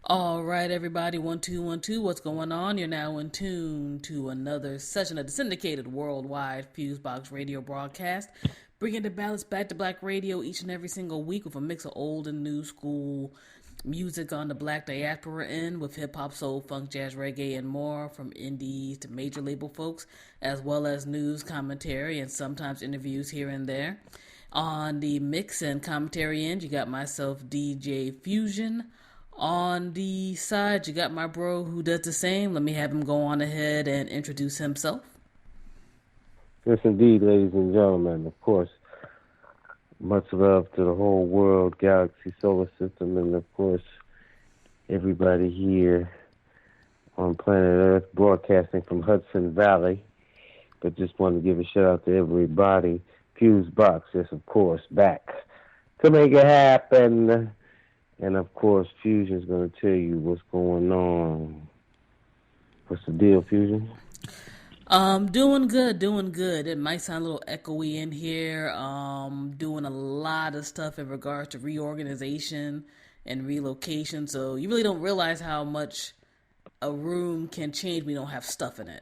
All right, everybody, 1 2 1 2. What's going on? You're now in tune to another session of the syndicated worldwide FuseBox Radio Broadcast, bringing the balance back to black radio each and every single week with a mix of old and new school music on the black diaspora end, with hip hop, soul, funk, jazz, reggae, and more, from indies to major label folks, as well as news, commentary, and sometimes interviews here and there. On the mix and commentary end, you got myself, DJ Fusion. On the side, you got my bro who does the same. Let me have him go on ahead and introduce himself. Yes, indeed, ladies and gentlemen. Of course, much love to the whole world, galaxy, solar system, and of course, everybody here on planet Earth, broadcasting from Hudson Valley. But just want to give a shout out to everybody. FuseBox is, of course, back to make it happen. And, of course, Fusion's going to tell you what's going on. What's the deal, Fusion? Doing good. It might sound a little echoey in here. Doing a lot of stuff in regards to reorganization and relocation. So you really don't realize how much a room can change when you don't have stuff in it.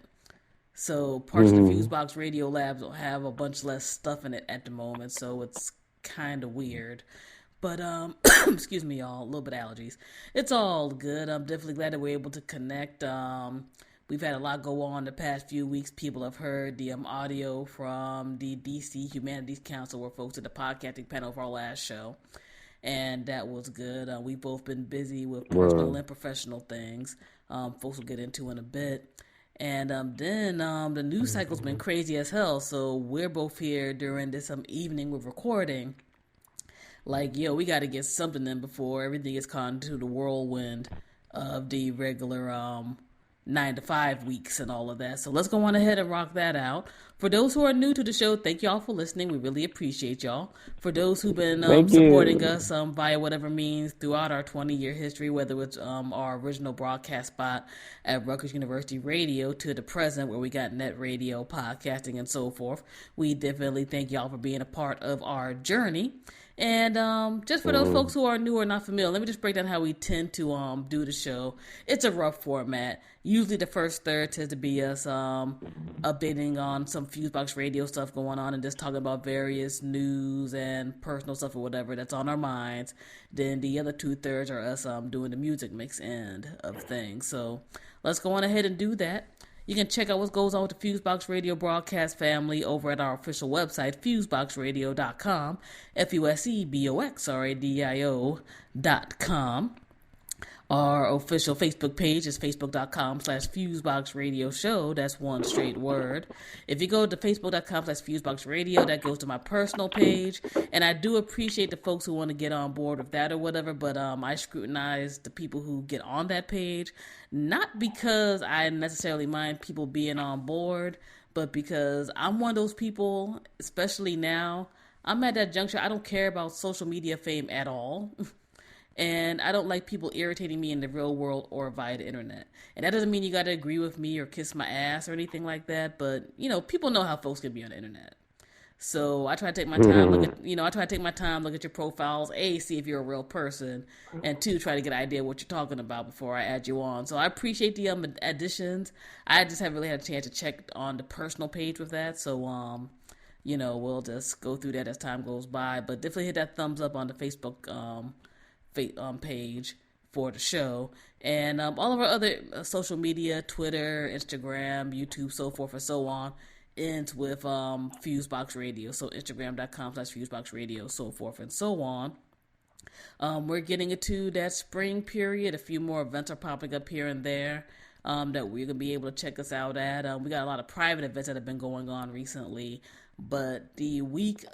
So parts of the FuseBox Radio Labs will have a bunch less stuff in it at the moment. So it's kind of weird. But, excuse me, y'all, a little bit of allergies. It's all good. I'm definitely glad that we're able to connect. We've had a lot go on the past few weeks. People have heard the audio from the DC Humanities Council, where folks did the podcasting panel for our last show. And that was good. We've both been busy with personal and professional things. Folks will get into in a bit. And then the news cycle's been crazy as hell. So we're both here during this evening with recording. Like, yo, we got to get something in before everything is caught into the whirlwind of the regular 9 to 5 weeks and all of that. So let's go on ahead and rock that out. For those who are new to the show, thank y'all for listening. We really appreciate y'all. For those who've been supporting us via whatever means throughout our 20-year history, whether it's our original broadcast spot at Rutgers University Radio to the present, where we got net radio, podcasting, and so forth, we definitely thank y'all for being a part of our journey. And just for those folks who are new or not familiar, let me just break down how we tend to do the show. It's a rough format. Usually the first third tends to be us updating on some FuseBox Radio stuff going on and just talking about various news and personal stuff or whatever that's on our minds. Then the other 2/3 are us doing the music mix end of things. So let's go on ahead and do that. You can check out what goes on with the FuseBox Radio Broadcast family over at our official website, FuseBoxRadio.com, FuseBoxRadio.com. Our official Facebook page is Facebook.com/FuseboxRadioShow. That's one straight word. If you go to Facebook.com/FuseboxRadio, that goes to my personal page. And I do appreciate the folks who want to get on board with that or whatever, but I scrutinize the people who get on that page, not because I necessarily mind people being on board, but because I'm one of those people, especially now, I'm at that juncture, I don't care about social media fame at all. And I don't like people irritating me in the real world or via the internet. And that doesn't mean you got to agree with me or kiss my ass or anything like that. But, you know, people know how folks can be on the internet. So I try to take my time, look at your profiles, A, see if you're a real person, and 2, try to get an idea of what you're talking about before I add you on. So I appreciate the additions. I just haven't really had a chance to check on the personal page with that. So, you know, we'll just go through that as time goes by. But definitely hit that thumbs up on the Facebook page for the show, and all of our other social media, Twitter, Instagram, YouTube, so forth and so on, ends with FuseBox Radio. So Instagram.com/FuseBox Radio, so forth and so on. We're getting into that spring period. A few more events are popping up here and there that we're gonna be able to check us out at. We got a lot of private events that have been going on recently, but the weekend,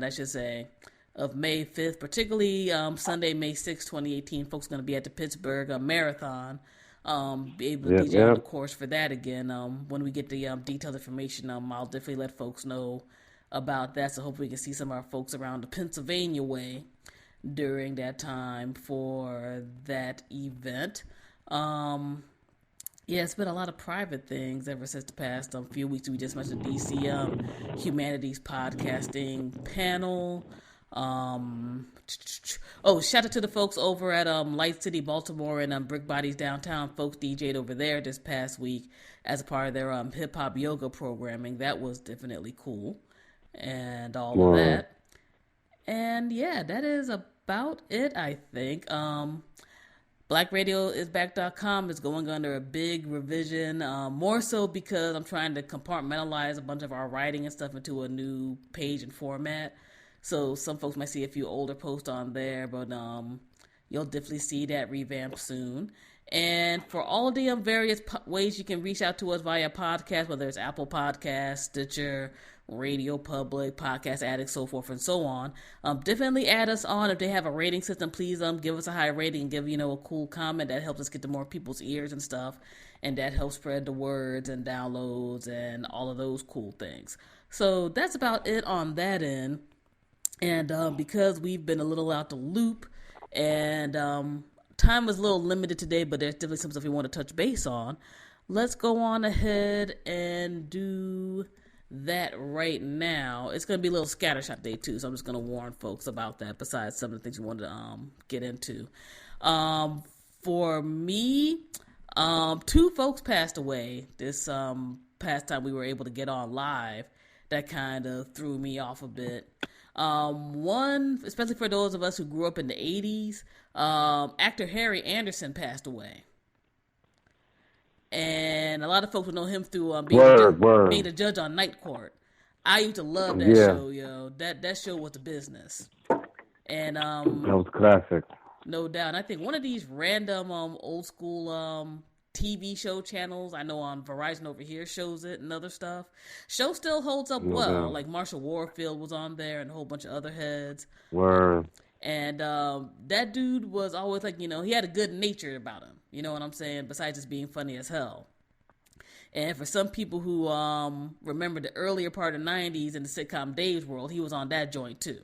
I should say, of May 5th, particularly Sunday, May 6th, 2018, folks are going to be at the Pittsburgh Marathon. Be able to DJ on the course for that again. When we get the detailed information, I'll definitely let folks know about that. So hopefully we can see some of our folks around the Pennsylvania way during that time for that event. Yeah, it's been a lot of private things ever since the past few weeks. We just mentioned DC Humanities Podcasting panel. Oh, shout out to the folks over at Light City Baltimore and Brick Bodies Downtown. Folks DJ'd over there this past week as a part of their hip hop yoga programming. That was definitely cool, and all of that. And yeah, that is about it, I think. BlackRadioIsBack.com is going under a big revision, more so because I'm trying to compartmentalize a bunch of our writing and stuff into a new page and format. So some folks might see a few older posts on there, but you'll definitely see that revamp soon. And for all the various ways you can reach out to us via podcast, whether it's Apple Podcasts, Stitcher, Radio Public, Podcast Addict, so forth and so on, definitely add us on. If they have a rating system, please give us a high rating and give a cool comment. That helps us get to more people's ears and stuff, and that helps spread the words and downloads and all of those cool things. So that's about it on that end. And because we've been a little out the loop and time was a little limited today, but there's definitely some stuff we want to touch base on, let's go on ahead and do that right now. It's going to be a little scattershot day too, so I'm just going to warn folks about that besides some of the things we wanted to get into. For me, 2 folks passed away this past time we were able to get on live. That kind of threw me off a bit. One, especially for those of us who grew up in the 80s, actor Harry Anderson passed away. And a lot of folks would know him through being the judge on Night Court. I used to love that show, yo. That show was the business. And that was classic. No doubt. And I think one of these random old school TV show channels, I know on Verizon over here shows it and other stuff. Show still holds up well. Like Marshall Warfield was on there and a whole bunch of other heads. Word. And that dude was always like, he had a good nature about him. You know what I'm saying? Besides just being funny as hell. And for some people who remember the earlier part of the 90s in the sitcom Dave's World, he was on that joint too.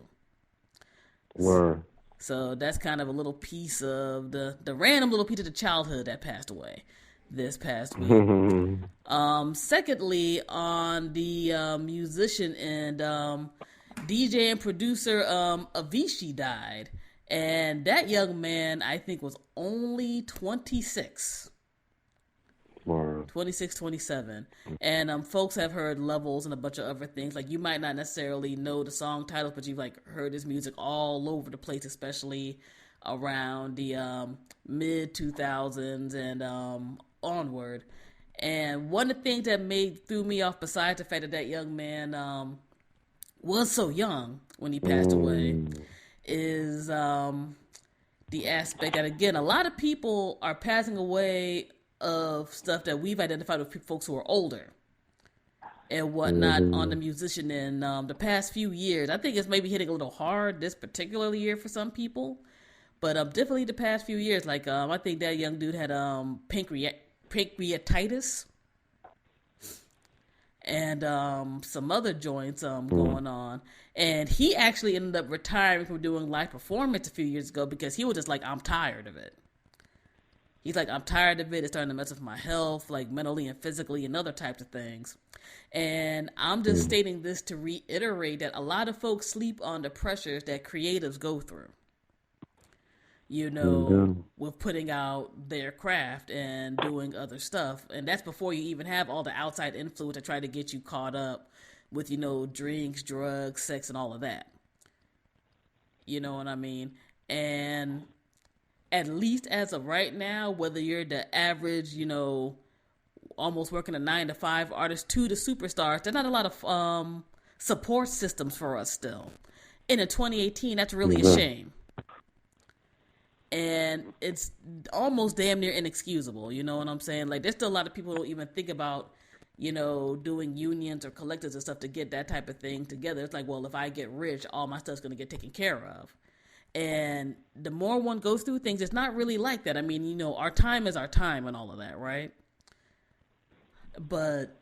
Word. So that's kind of a little piece of the random little piece of the childhood that passed away this past week. Secondly, on the musician end, DJ and producer Avcii died. And that young man, I think, was only 26. Word. 26, 27. And folks have heard Levels and a bunch of other things. Like, you might not necessarily know the song titles, but you've, heard his music all over the place, especially around the mid-2000s and onward. And one of the things that threw me off, besides the fact that young man was so young when he passed away, is the aspect that, again, a lot of people are passing away of stuff that we've identified with folks who are older and whatnot on the musician end. The past few years, I think it's maybe hitting a little hard this particular year for some people, but definitely the past few years, I think that young dude had pancreatitis and some other joints going on. And he actually ended up retiring from doing live performance a few years ago because he was just like, I'm tired of it. He's like, I'm tired of it. It's starting to mess with my health, mentally and physically and other types of things. And I'm just stating this to reiterate that a lot of folks sleep on the pressures that creatives go through, with putting out their craft and doing other stuff. And that's before you even have all the outside influence that try to get you caught up with, drinks, drugs, sex, and all of that. You know what I mean? And at least as of right now, whether you're the average, almost working a 9-to-5 artist to the superstars, there's not a lot of support systems for us still. And in 2018, that's really a shame. And it's almost damn near inexcusable, you know what I'm saying? There's still a lot of people who don't even think about, doing unions or collectives and stuff to get that type of thing together. It's like, well, if I get rich, all my stuff's going to get taken care of. And the more one goes through things, it's not really like that. I mean, our time is our time and all of that, right? But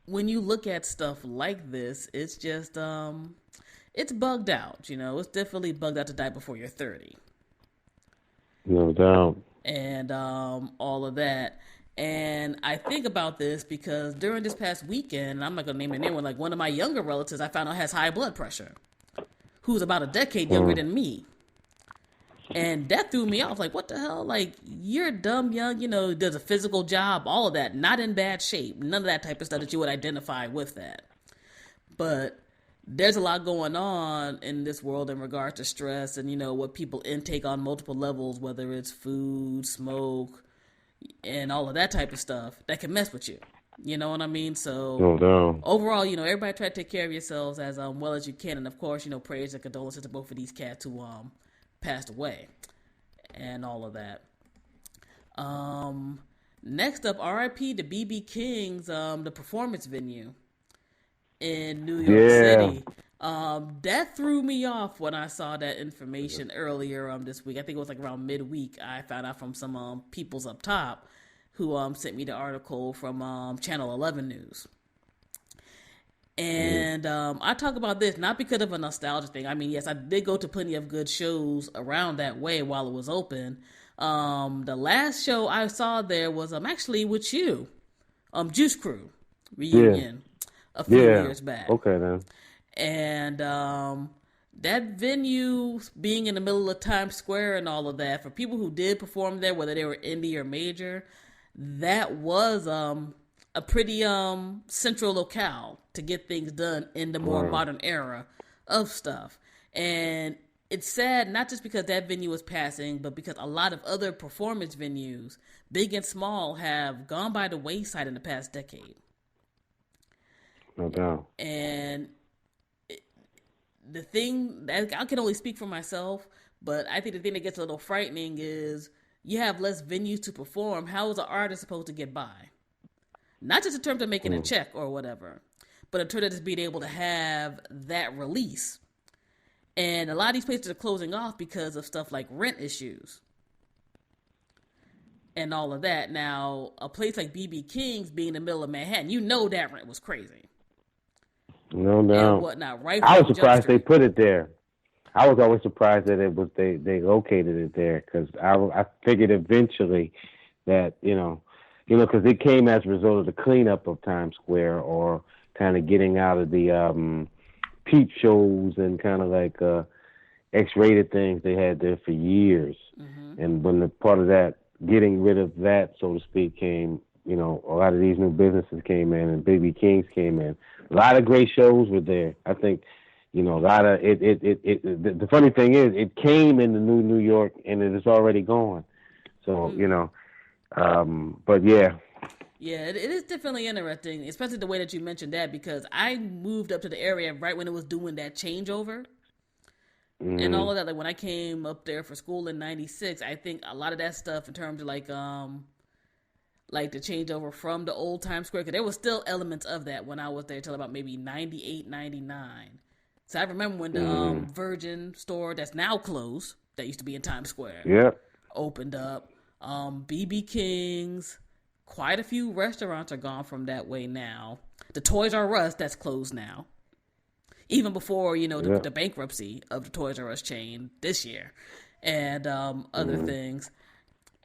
when you look at stuff like this, it's just, it's bugged out, It's definitely bugged out to die before you're 30. No doubt. And all of that. And I think about this because during this past weekend, I'm not going to name a name, one of my younger relatives I found out has high blood pressure. who's about a decade younger than me. And that threw me off. Like, what the hell? Like, you're dumb young, does a physical job, all of that, not in bad shape. None of that type of stuff that you would identify with that. But there's a lot going on in this world in regards to stress and, what people intake on multiple levels, whether it's food, smoke, and all of that type of stuff that can mess with you. You know what I mean? So overall, everybody try to take care of yourselves as well as you can. And of course, prayers and condolences to both of these cats who passed away and all of that. Next up, RIP to BB King's the performance venue in New York City. That threw me off when I saw that information earlier this week. I think it was like around midweek. I found out from some peoples up top who sent me the article from Channel 11 News. And I talk about this not because of a nostalgia thing. I mean, yes, I did go to plenty of good shows around that way while it was open. The last show I saw there was actually with you, Juice Crew reunion a few years back. Okay, then. And that venue being in the middle of Times Square and all of that, for people who did perform there, whether they were indie or major, that was a pretty central locale to get things done in the more modern era of stuff. And it's sad, not just because that venue was passing, but because a lot of other performance venues, big and small, have gone by the wayside in the past decade. No doubt. And the thing, I can only speak for myself, but I think the thing that gets a little frightening is you have less venues to perform. How is an artist supposed to get by? Not just in terms of making a check or whatever, but in terms of just being able to have that release. And a lot of these places are closing off because of stuff like rent issues and all of that. Now, a place like BB King's being in the middle of Manhattan, that rent was crazy. No doubt. And whatnot, right? I was surprised they put it there. I was always surprised that it was they located it there, because I figured eventually that because it came as a result of the cleanup of Times Square, or kind of getting out of the peep shows and kind of like X-rated things they had there for years. Mm-hmm. And when the part of that, getting rid of that, so to speak, came, a lot of these new businesses came in, and BB King's came in. A lot of great shows were there. I think, a lot of it. The funny thing is, it came into New York and it is already gone. So but yeah. Yeah, it is definitely interesting, especially the way that you mentioned that, because I moved up to the area right when it was doing that changeover. And all of that. Like when I came up there for school in '96, I think a lot of that stuff in terms of like the changeover from the old Times Square, because there was still elements of that when I was there till about maybe 98, 99. So I remember when the Virgin store that's now closed, that used to be in Times Square, opened up. BB King's, quite a few restaurants are gone from that way now. The Toys R Us, that's closed now. Even before, the bankruptcy of the Toys R Us chain this year, and other things.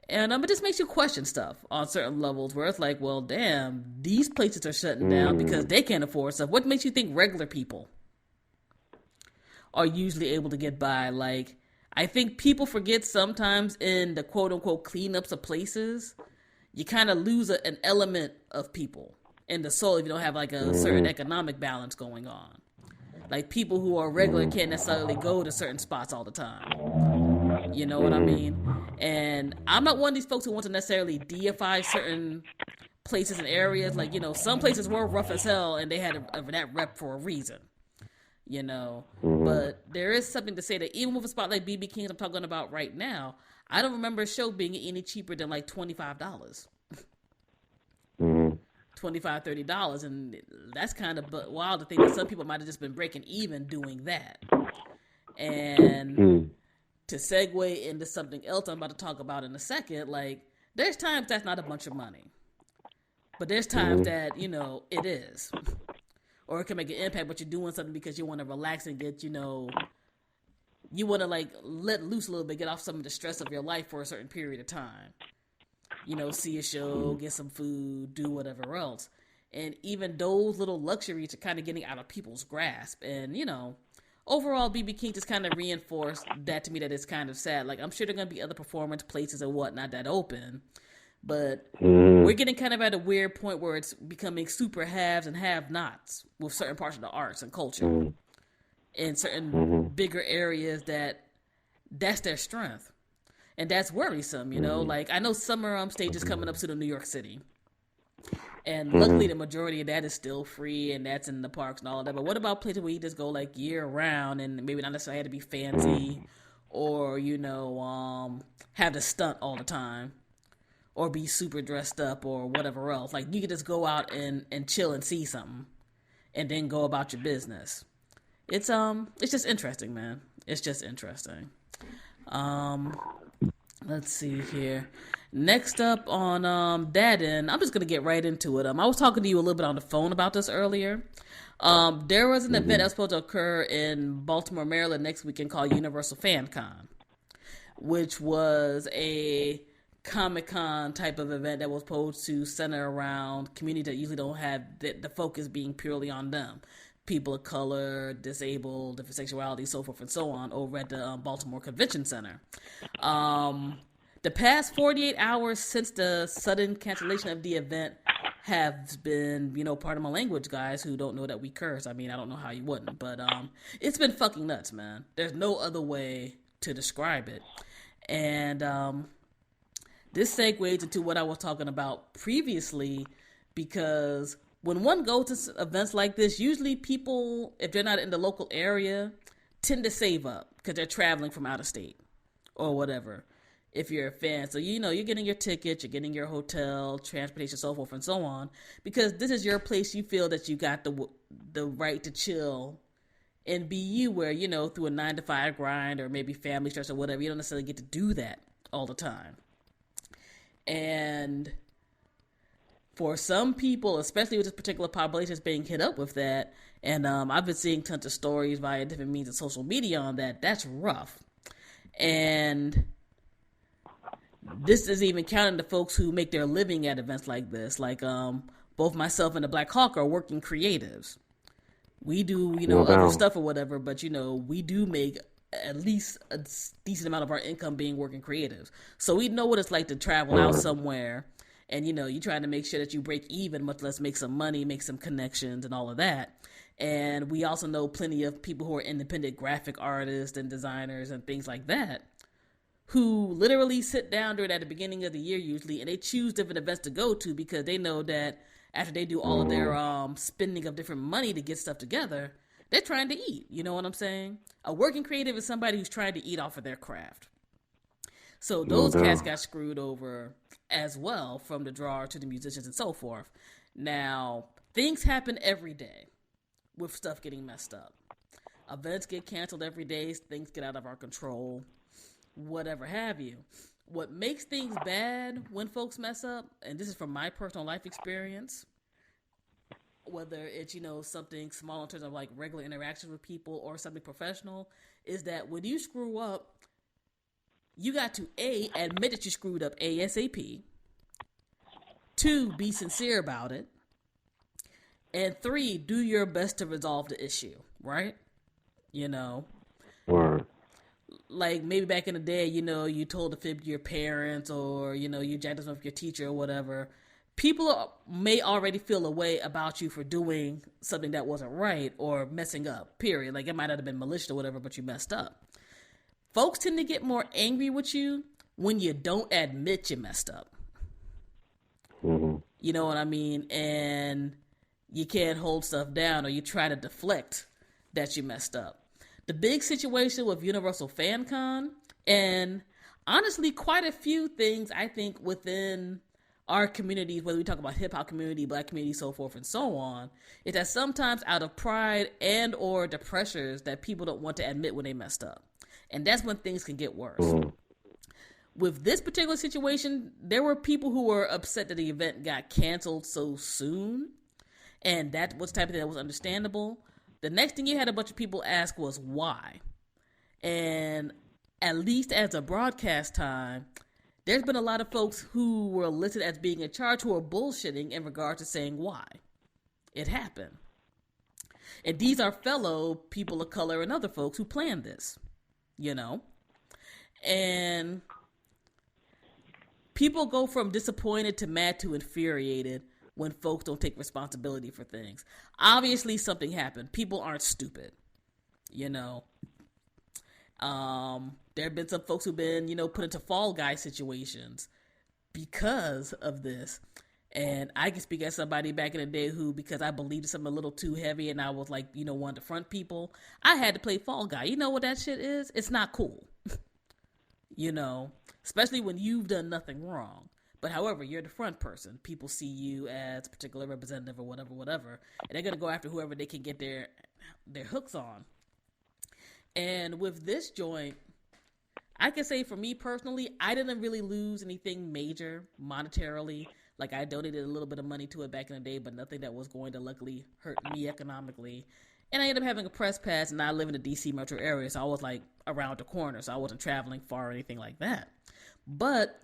And it just makes you question stuff on certain levels where it's like, well, damn, these places are shutting down because they can't afford stuff. What makes you think regular people are usually able to get by? Like, I think people forget sometimes in the quote-unquote cleanups of places, you kind of lose an element of people in the soul if you don't have like a certain economic balance going on. Like, people who are regular can't necessarily go to certain spots all the time. You know what I mean? And I'm not one of these folks who want to necessarily deify certain places and areas. Like, some places were rough as hell and they had that rep for a reason. But there is something to say that even with a spot like BB King's I'm talking about right now, I don't remember a show being any cheaper than like $25. $25, $30, and that's kind of wild to think that some people might have just been breaking even doing that. And to segue into something else I'm about to talk about in a second, like, there's times that's not a bunch of money, but there's times that, it is. Or it can make an impact, but you're doing something because you want to relax and get, you want to like let loose a little bit, get off some of the stress of your life for a certain period of time. See a show, get some food, do whatever else. And even those little luxuries are kind of getting out of people's grasp. And, overall, BB King just kind of reinforced that to me, that it's kind of sad. Like, I'm sure there are going to be other performance places and whatnot that open, but we're getting kind of at a weird point where it's becoming super haves and have-nots with certain parts of the arts and culture in certain bigger areas that's their strength. And that's worrisome, you know? Like, I know summer stages coming up soon in New York City. And luckily, the majority of that is still free, and that's in the parks and all of that. But what about places where you just go, like, year-round, and maybe not necessarily have to be fancy or, you know, have to stunt all the time or be super dressed up or whatever else. Like, you could just go out and chill and see something and then go about your business. It's just interesting, man. It's just interesting. Let's see here. Next up on that end, I'm just gonna get right into it. I was talking to you a little bit on the phone about this earlier. There was an event that was supposed to occur in Baltimore, Maryland next weekend called Universal FanCon, which was a Comic-Con type of event that was supposed to center around communities that usually don't have the focus being purely on them. People of color, disabled, different sexuality, so forth and so on, over at the Baltimore Convention Center. The past 48 hours since the sudden cancellation of the event have been, you know, part of my language, guys who don't know that we curse. I mean, I don't know how you wouldn't, but it's been fucking nuts, man. There's no other way to describe it. And this segues into what I was talking about previously, because when one goes to events like this, usually people, if they're not in the local area, tend to save up because they're traveling from out of state or whatever, if you're a fan. So, you know, you're getting your tickets, you're getting your hotel, transportation, so forth and so on, because this is your place. You feel that you got the right to chill and be you, where, you know, through a 9-to-5 grind or maybe family stress or whatever, you don't necessarily get to do that all the time. And for some people, especially with this particular population that's being hit up with that, and I've been seeing tons of stories via different means of social media on that, that's rough. And this is even counting the folks who make their living at events like this. Like, both myself and the Black Hawk are working creatives. We do, you know, other stuff or whatever, but, you know, we do make at least a decent amount of our income being working creatives. So we know what it's like to travel out somewhere and, you know, you trying to make sure that you break even, much less make some money, make some connections and all of that. And we also know plenty of people who are independent graphic artists and designers and things like that, who literally sit down during at the beginning of the year usually, and they choose different events to go to because they know that after they do all of their spending of different money to get stuff together, they're trying to eat. You know what I'm saying? A working creative is somebody who's trying to eat off of their craft. So those cats got screwed over as well, from the drawer to the musicians and so forth. Now, things happen every day with stuff getting messed up. Events get canceled every day. Things get out of our control. Whatever have you. What makes things bad when folks mess up, and this is from my personal life experience, whether it's, you know, something small in terms of like regular interactions with people or something professional, is that when you screw up, you got to A, admit that you screwed up ASAP, 2, be sincere about it, and 3, do your best to resolve the issue, right? You know? Word. Like, maybe back in the day, you know, you told a fib to your parents, or, you know, you jacked us with your teacher or whatever. People may already feel a way about you for doing something that wasn't right or messing up, period. Like, it might not have been malicious or whatever, but you messed up. Folks tend to get more angry with you when you don't admit you messed up. Mm-hmm. You know what I mean? And you can't hold stuff down, or you try to deflect that you messed up. The big situation with Universal FanCon, and honestly, quite a few things, I think, within our communities, whether we talk about hip-hop community, black community, so forth and so on, is that sometimes out of pride and or the pressures that people don't want to admit when they messed up. And that's when things can get worse. Mm-hmm. With this particular situation, there were people who were upset that the event got canceled so soon, and that was the type of thing that was understandable. The next thing you had a bunch of people ask was why. And at least as a broadcast time, there's been a lot of folks who were listed as being in charge who are bullshitting in regard to saying why it happened. And these are fellow people of color and other folks who planned this, you know? And people go from disappointed to mad to infuriated when folks don't take responsibility for things. Obviously, something happened. People aren't stupid, you know? There have been some folks who've been, put into Fall Guy situations because of this. And I can speak as somebody back in the day who, because I believed something a little too heavy and I was like, one of the front people, I had to play Fall Guy. You know what that shit is? It's not cool. Especially when you've done nothing wrong. But however, you're the front person. People see you as a particular representative or whatever. And they're going to go after whoever they can get their hooks on. And with this joint, I can say for me personally, I didn't really lose anything major monetarily. Like, I donated a little bit of money to it back in the day, but nothing that was going to luckily hurt me economically. And I ended up having a press pass, and I live in the D.C. metro area, so I was, like, around the corner, so I wasn't traveling far or anything like that. But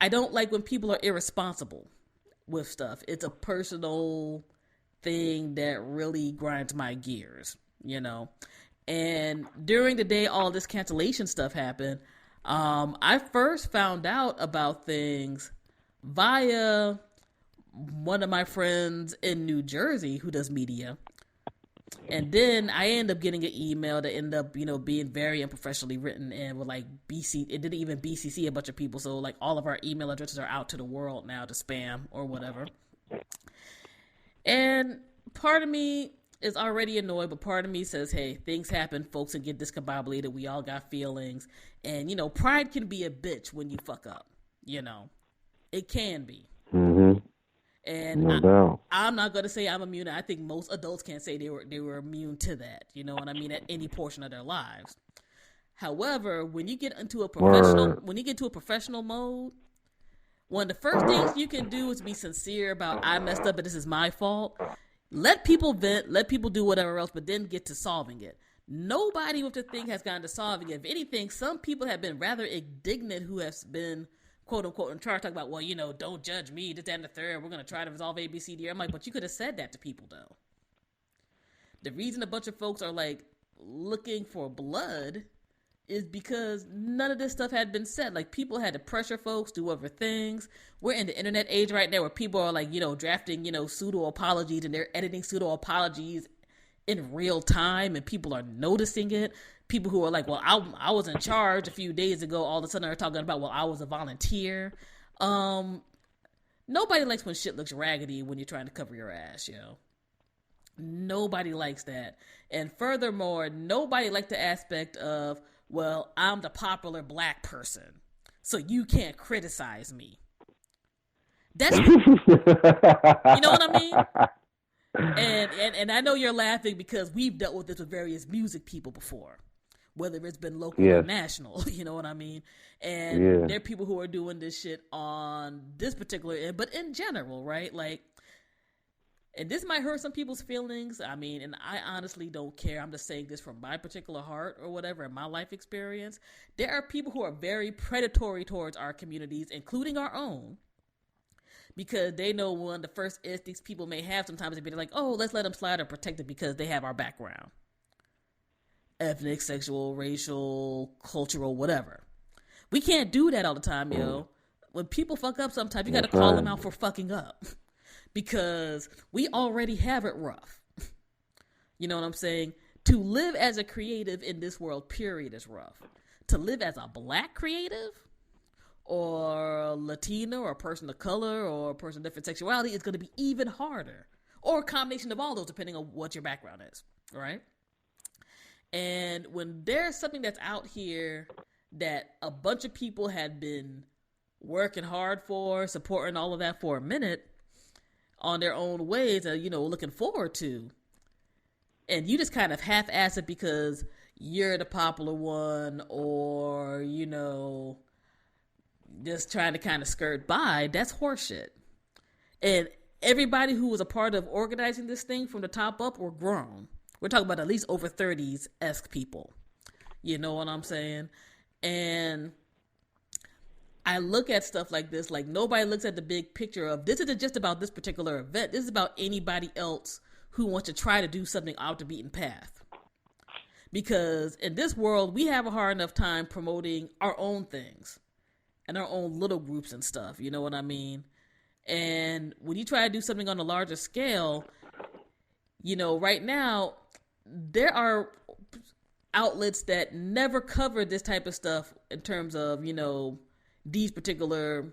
I don't like when people are irresponsible with stuff. It's a personal thing that really grinds my gears, And during the day all this cancellation stuff happened, I first found out about things via one of my friends in New Jersey who does media. And then I ended up getting an email that ended up, being very unprofessionally written and with like it didn't even BCC a bunch of people. So like all of our email addresses are out to the world now to spam or whatever. And part of me is already annoyed, but part of me says, hey, things happen. Folks can get discombobulated. We all got feelings. And, pride can be a bitch when you fuck up. It can be. Mm-hmm. And no doubt. I'm not going to say I'm immune. I think most adults can't say they were immune to that. You know what I mean? At any portion of their lives. However, when you get into a professional mode, one of the first things you can do is be sincere about, I messed up, but this is my fault. Let people vent, let people do whatever else, but then get to solving it. Nobody with the thing has gotten to solving it. If anything, some people have been rather indignant who have been, quote unquote, in charge, talking about, well, don't judge me, this, that, and the third. We're going to try to resolve A, B, C, D. I'm like, but you could have said that to people, though. The reason a bunch of folks are, like, looking for blood is because none of this stuff had been said. Like, people had to pressure folks, do other things. We're in the internet age right now where people are, like, drafting, pseudo-apologies, and they're editing pseudo-apologies in real time, and people are noticing it. People who are like, well, I was in charge a few days ago, all of a sudden are talking about, well, I was a volunteer. Nobody likes when shit looks raggedy when you're trying to cover your ass, Nobody likes that. And furthermore, nobody likes the aspect of, well, I'm the popular black person, so you can't criticize me. That's, you know what I mean? And I know you're laughing because we've dealt with this with various music people before, whether it's been local or national, you know what I mean? And there are people who are doing this shit on this particular end, but in general, right? Like, and this might hurt some people's feelings. I mean, and I honestly don't care. I'm just saying this from my particular heart or whatever, in my life experience. There are people who are very predatory towards our communities, including our own, because they know one of the first instincts people may have sometimes to be like, oh, let's let them slide or protect it because they have our background. Ethnic, sexual, racial, cultural, whatever. We can't do that all the time, When people fuck up sometimes, you got to call them out for fucking up. Because we already have it rough. You know what I'm saying? To live as a creative in this world, period, is rough. To live as a black creative or Latino or a person of color or a person of different sexuality is going to be even harder. Or a combination of all those, depending on what your background is, right? And when there's something that's out here that a bunch of people had been working hard for, supporting all of that for a minute, on their own ways, looking forward to. And you just kind of half-ass it because you're the popular one or, just trying to kind of skirt by. That's horseshit. And everybody who was a part of organizing this thing from the top up were grown. We're talking about at least over 30s-esque people. You know what I'm saying? And I look at stuff like this, like nobody looks at the big picture of this isn't just about this particular event. This is about anybody else who want to try to do something out the beaten path. Because in this world, we have a hard enough time promoting our own things and our own little groups and stuff. You know what I mean? And when you try to do something on a larger scale, you know, right now, there are outlets that never cover this type of stuff in terms of, you know, these particular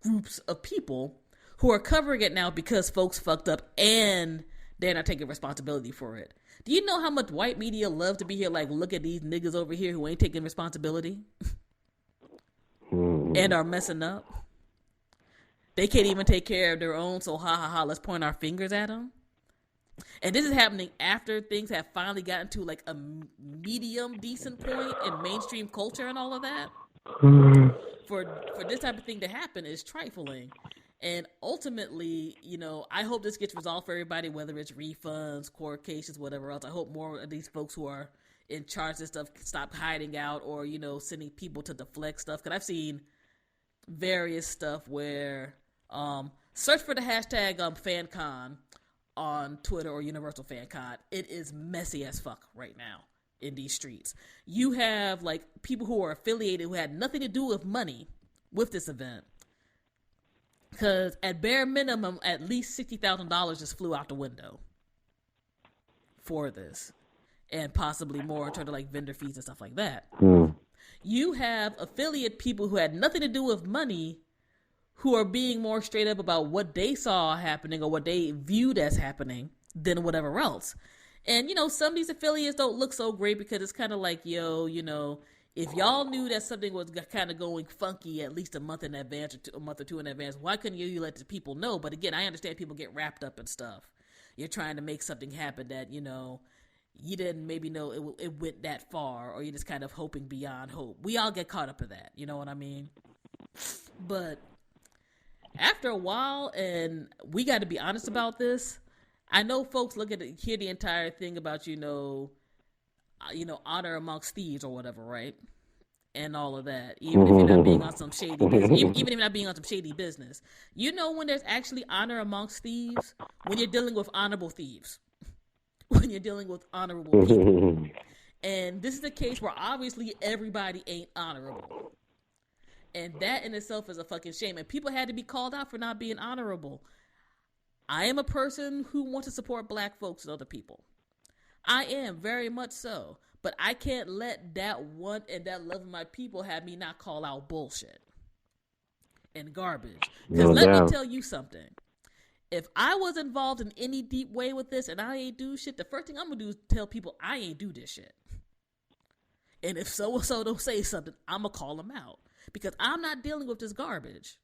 groups of people who are covering it now because folks fucked up and they're not taking responsibility for it. Do you know how much white media love to be here? Like, look at these niggas over here who ain't taking responsibility and are messing up. They can't even take care of their own, so ha ha ha, let's point our fingers at them. And this is happening after things have finally gotten to like a medium decent point in mainstream culture and all of that. For this type of thing to happen is trifling. And ultimately, you know, I hope this gets resolved for everybody, whether it's refunds, court cases, whatever else. I hope more of these folks who are in charge of this stuff stop hiding out or, you know, sending people to deflect stuff. Because I've seen various stuff where search for the hashtag FanCon on Twitter or Universal FanCon. It is messy as fuck right now in these streets. You have like people who are affiliated who had nothing to do with money with this event. Because at bare minimum, at least $60,000 just flew out the window for this. And possibly more in terms of like vendor fees and stuff like that. You have affiliate people who had nothing to do with money who are being more straight up about what they saw happening or what they viewed as happening than whatever else. And, you know, some of these affiliates don't look so great because it's kind of like, yo, you know, if y'all knew that something was kind of going funky at least a month in advance or a month or two in advance, why couldn't you let the people know? But again, I understand people get wrapped up in stuff. You're trying to make something happen that, you know, you didn't maybe know it went that far, or you're just kind of hoping beyond hope. We all get caught up in that. You know what I mean? But after a while, and we got to be honest about this, I know folks hear the entire thing about, you know, honor amongst thieves or whatever, right? And all of that. Even if you're not being on some shady business. Even if you're not being on some shady business. You know when there's actually honor amongst thieves? When you're dealing with honorable thieves. When you're dealing with honorable people. And this is a case where obviously everybody ain't honorable. And that in itself is a fucking shame. And people had to be called out for not being honorable. I am a person who wants to support black folks and other people. I am, very much so. But I can't let that want and that love of my people have me not call out bullshit and garbage. Because let me tell you something. If I was involved in any deep way with this and I ain't do shit, the first thing I'm going to do is tell people I ain't do this shit. And if so-and-so don't say something, I'm going to call them out. Because I'm not dealing with this garbage.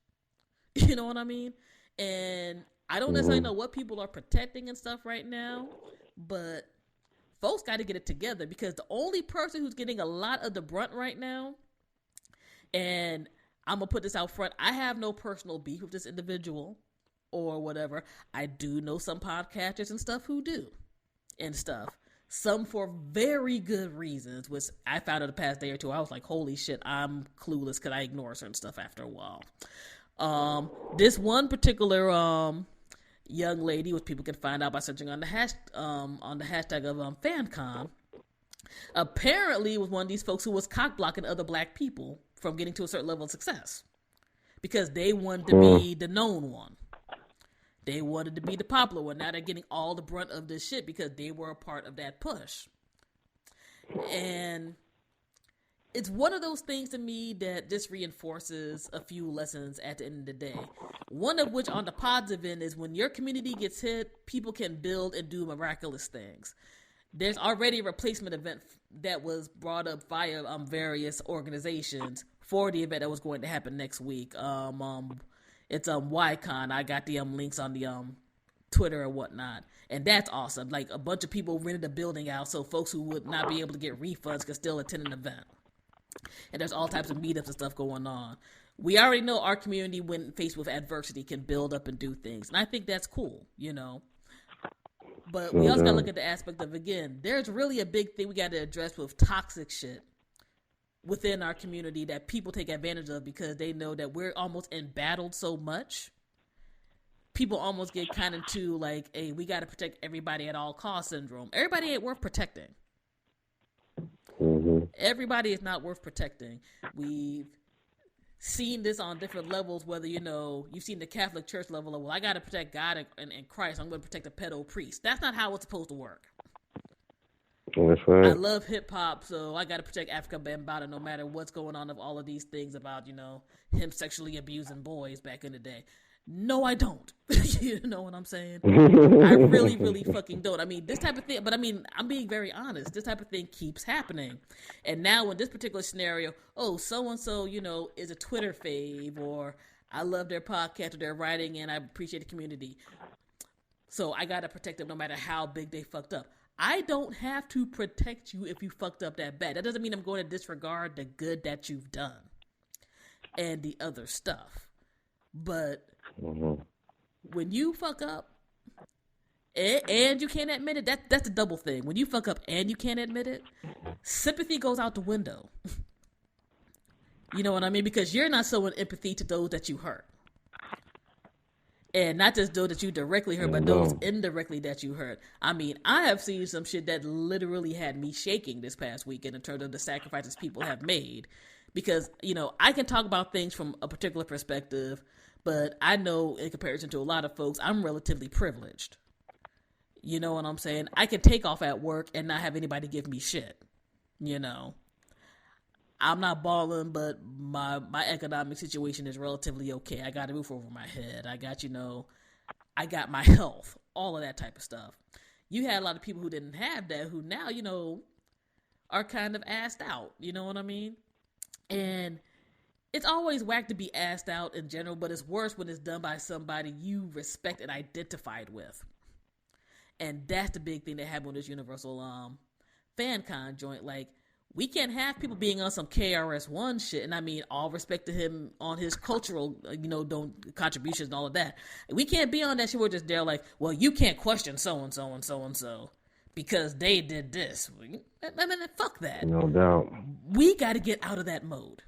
You know what I mean? And I don't necessarily know what people are protecting and stuff right now, but folks got to get it together, because the only person who's getting a lot of the brunt right now, and I'm going to put this out front, I have no personal beef with this individual or whatever. I do know some podcasters and stuff who do and stuff. Some for very good reasons, which I found out the past day or two. I was like, holy shit, I'm clueless because I ignore certain stuff after a while. This one particular young lady, which people can find out by searching on the hashtag of FanCon, apparently was one of these folks who was cock blocking other black people from getting to a certain level of success because they wanted to be the known one. They wanted to be the popular one. Now they're getting all the brunt of this shit because they were a part of that push. And it's one of those things to me that just reinforces a few lessons at the end of the day. One of which on the positive end is when your community gets hit, people can build and do miraculous things. There's already a replacement event that was brought up via various organizations for the event that was going to happen next week. It's YCon. I got the links on the Twitter and whatnot. And that's awesome. Like, a bunch of people rented the building out so folks who would not be able to get refunds could still attend an event. And there's all types of meetups and stuff going on. We already know our community, when faced with adversity, can build up and do things. And I think that's cool, you know. But we also got to look at the aspect of, again, there's really a big thing we got to address with toxic shit within our community that people take advantage of because they know that we're almost embattled so much people almost get kind of to like, hey, we got to protect everybody at all costs syndrome. Everybody ain't worth protecting. Mm-hmm. Everybody is not worth protecting. We've seen this on different levels, whether, you've seen the Catholic Church level of, well, I got to protect God and Christ. I'm going to protect a pedo priest. That's not how it's supposed to work. That's right. I love hip hop, so I got to protect Africa Bambaataa no matter what's going on of all of these things about, him sexually abusing boys back in the day. No, I don't. You know what I'm saying? I really, really fucking don't. I mean, this type of thing, but I mean, I'm being very honest. This type of thing keeps happening. And now in this particular scenario, so-and-so, is a Twitter fave, or I love their podcast or their writing and I appreciate the community. So I got to protect them no matter how big they fucked up. I don't have to protect you if you fucked up that bad. That doesn't mean I'm going to disregard the good that you've done and the other stuff. But when you fuck up and you can't admit it, that's the double thing. When you fuck up and you can't admit it, sympathy goes out the window. You know what I mean? Because you're not showing empathy to those that you hurt. And not just those that you directly hurt, but those indirectly that you hurt. I mean, I have seen some shit that literally had me shaking this past weekend in terms of the sacrifices people have made. Because, I can talk about things from a particular perspective, but I know in comparison to a lot of folks, I'm relatively privileged. You know what I'm saying? I can take off at work and not have anybody give me shit. I'm not balling, but my economic situation is relatively okay. I got a roof over my head. I got, I got my health, all of that type of stuff. You had a lot of people who didn't have that, who now, are kind of assed out. You know what I mean? And it's always whack to be assed out in general, but it's worse when it's done by somebody you respect and identified with. And that's the big thing that happened with this Universal FanCon joint. Like, we can't have people being on some KRS-One shit, and I mean, all respect to him on his cultural, contributions and all of that. We can't be on that shit. We're just there like, well, you can't question so-and-so and so-and-so because they did this. I mean, fuck that. No doubt. We got to get out of that mode.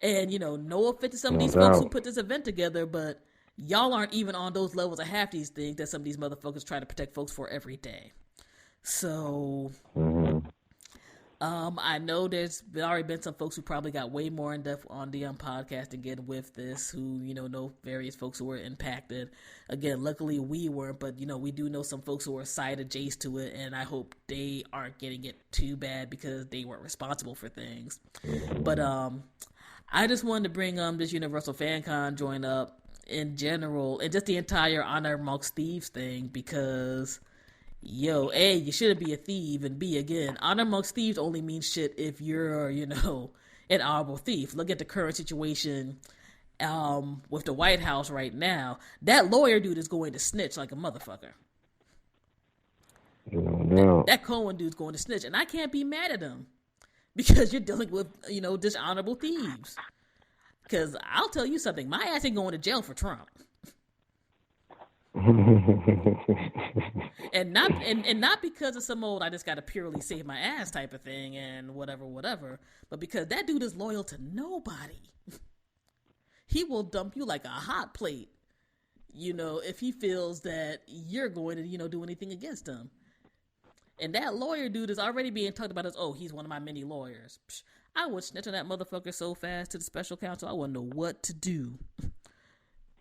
And, no offense to some of these folks who put this event together, but y'all aren't even on those levels of half these things that some of these motherfuckers try to protect folks for every day. So... I know there's already been some folks who probably got way more in depth on the podcast again with this, who, know various folks who were impacted. Again, luckily we weren't, but, we do know some folks who are side adjacent to it, and I hope they aren't getting it too bad because they weren't responsible for things. But I just wanted to bring this Universal FanCon joint up in general, and just the entire Honor Amongst Thieves thing, because... A, you shouldn't be a thief, and B, again, honor amongst thieves only means shit if you're, an honorable thief. Look at the current situation with the White House right now. That lawyer dude is going to snitch like a motherfucker. No. That Cohen dude's going to snitch, and I can't be mad at him because you're dealing with, dishonorable thieves. Because I'll tell you something, my ass ain't going to jail for Trump. and not because of some old I just gotta purely save my ass type of thing and whatever, but because that dude is loyal to nobody. He will dump you like a hot plate, if he feels that you're going to do anything against him. And that lawyer dude is already being talked about as, he's one of my many lawyers. Psh, I would snitch on that motherfucker so fast to the special counsel I wouldn't know what to do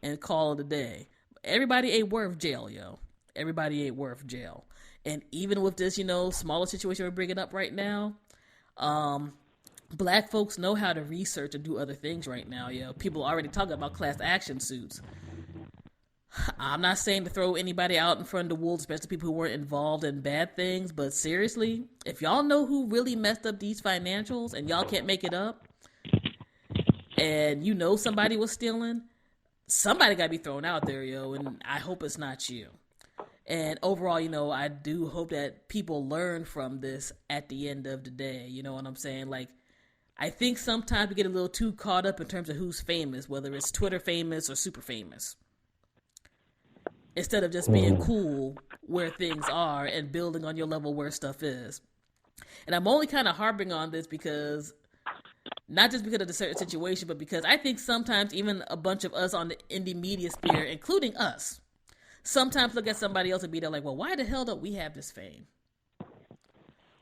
and call it a day. Everybody ain't worth jail, yo. Everybody ain't worth jail. And even with this, smaller situation we're bringing up right now, black folks know how to research and do other things right now, yo. People are already talking about class action suits. I'm not saying to throw anybody out in front of the wolves, especially people who weren't involved in bad things, but seriously, if y'all know who really messed up these financials and y'all can't make it up, and somebody was stealing, somebody got to be thrown out there, yo, and I hope it's not you. And overall, I do hope that people learn from this at the end of the day. You know what I'm saying? Like, I think sometimes we get a little too caught up in terms of who's famous, whether it's Twitter famous or super famous, instead of just being cool where things are and building on your level where stuff is. And I'm only kind of harping on this because Not just because of the certain situation, but because I think sometimes even a bunch of us on the indie media sphere, including us, sometimes look at somebody else and be there like, well, why the hell don't we have this fame?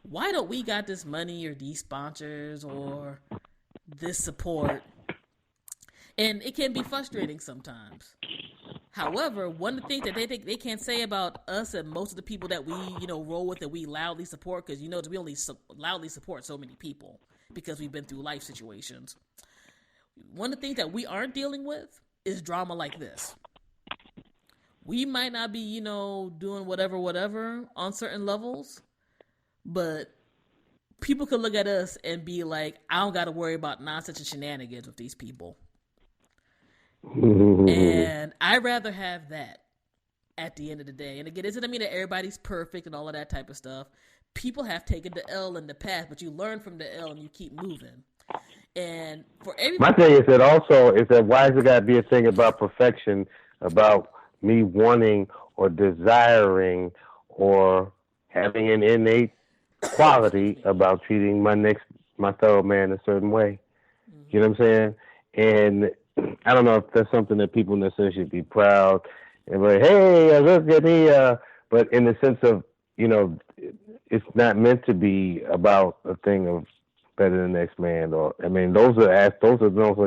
Why don't we got this money or these sponsors or this support? And it can be frustrating sometimes. However, one of the things that they think they can't say about us and most of the people that we, roll with and we loudly support, because we only loudly support so many people because we've been through life situations. One of the things that we aren't dealing with is drama like this. We might not be, doing whatever on certain levels, but people could look at us and be like, I don't got to worry about nonsense and shenanigans with these people. And I'd rather have that at the end of the day. And again, it doesn't mean that everybody's perfect and all of that type of stuff. People have taken the L in the past, but you learn from the L and you keep moving. And for everybody, my thing is that also is that why does it got to be a thing about perfection, about me wanting or desiring or having an innate quality about treating my fellow man a certain way. Mm-hmm. You know what I'm saying? And I don't know if that's something that people necessarily should be proud and like, hey, look at me. But in the sense of, it's not meant to be about a thing of better than the next man. Or I mean, those are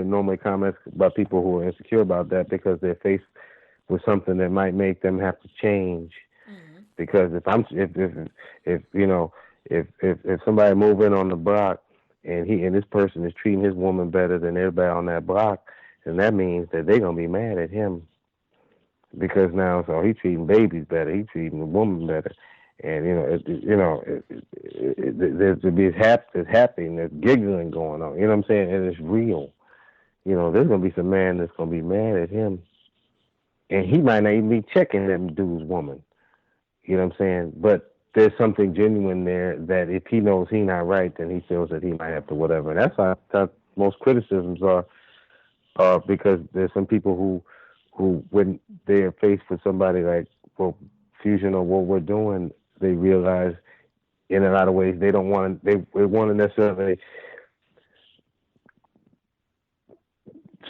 normally comments about people who are insecure about that because they're faced with something that might make them have to change. Mm-hmm. Because if somebody move in on the block and this person is treating his woman better than everybody on that block, then that means that they're gonna be mad at him because now he's treating babies better, he's treating the woman better, and there's happiness, giggling going on. You know what I'm saying? And it's real. There's gonna be some man that's gonna be mad at him, and he might not even be checking that dude's woman. You know what I'm saying? But there's something genuine there that if he knows he's not right, then he feels that he might have to whatever. And that's how most criticisms are because there's some people who when they're faced with somebody like, well, Fusion or what we're doing, they realize in a lot of ways they want to necessarily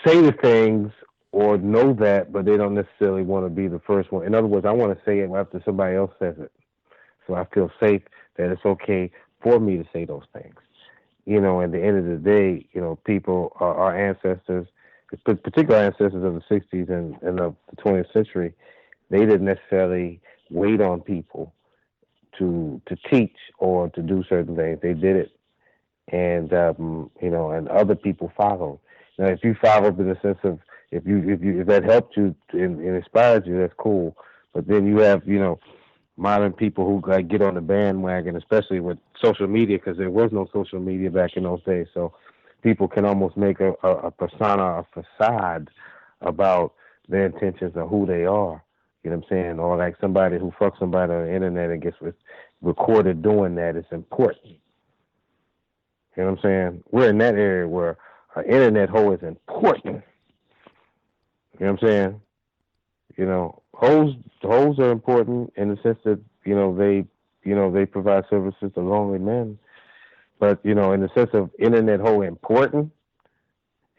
say the things or know that, but they don't necessarily want to be the first one. In other words, I want to say it after somebody else says it. So I feel safe that it's okay for me to say those things. At the end of the day, people, our ancestors, particular ancestors of the 60s and of the 20th century, they didn't necessarily wait on people to teach or to do certain things. They did it. And, and other people followed. Now, if you followed in the sense of, if that helped you and inspired you, that's cool. But then you have, modern people who get on the bandwagon, especially with social media, because there was no social media back in those days. So people can almost make a persona, a facade about their intentions or who they are. You know what I'm saying? Or like somebody who fucks somebody on the internet and gets recorded doing that is important. You know what I'm saying? We're in that area where an internet hoe is important. You know what I'm saying? Hoes are important in the sense that, they provide services to lonely men. But, in the sense of internet hoe important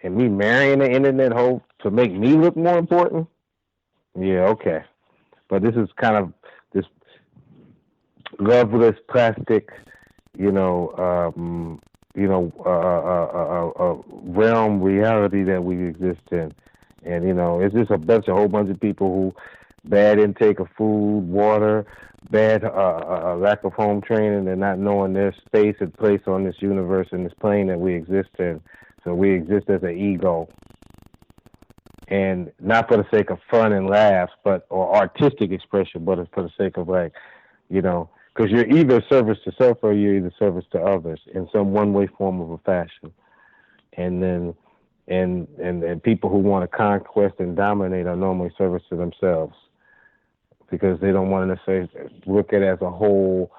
and me marrying an internet hoe to make me look more important, yeah, okay. But this is kind of this loveless plastic, realm reality that we exist in. And, it's just a whole bunch of people who bad intake of food, water, bad lack of home training, and not knowing their space and place on this universe and this plane that we exist in. So we exist as an ego. And not for the sake of fun and laughs, or artistic expression, but for the sake of because you're either service to self or you're either service to others in some one way, form, of a fashion. And then and people who want to conquest and dominate are normally service to themselves because they don't want to necessarily look at it as a whole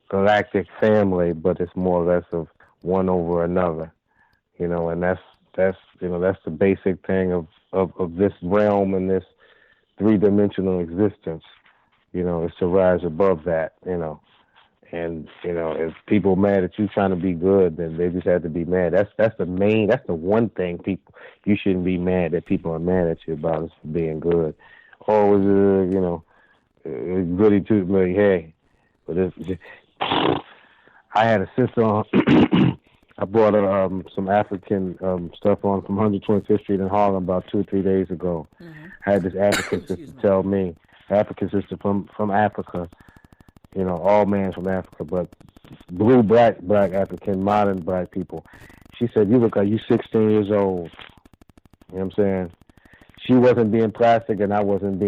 galactic family, but it's more or less of one over another, and that's the basic thing of this realm and this three-dimensional existence, is to rise above that, And if people mad at you trying to be good, then they just have to be mad. That's the one thing you shouldn't be mad that people are mad at you about is for being good. Always, goody two me. Hey, but I had a sister on. I brought some African stuff on from 125th Street in Harlem about 2 or 3 days ago. Mm-hmm. I had this African sister tell me, African sister from Africa. All men from Africa, but blue, black African, modern black people. She said, you look like you 16 years old. You know what I'm saying? She wasn't being plastic, and I wasn't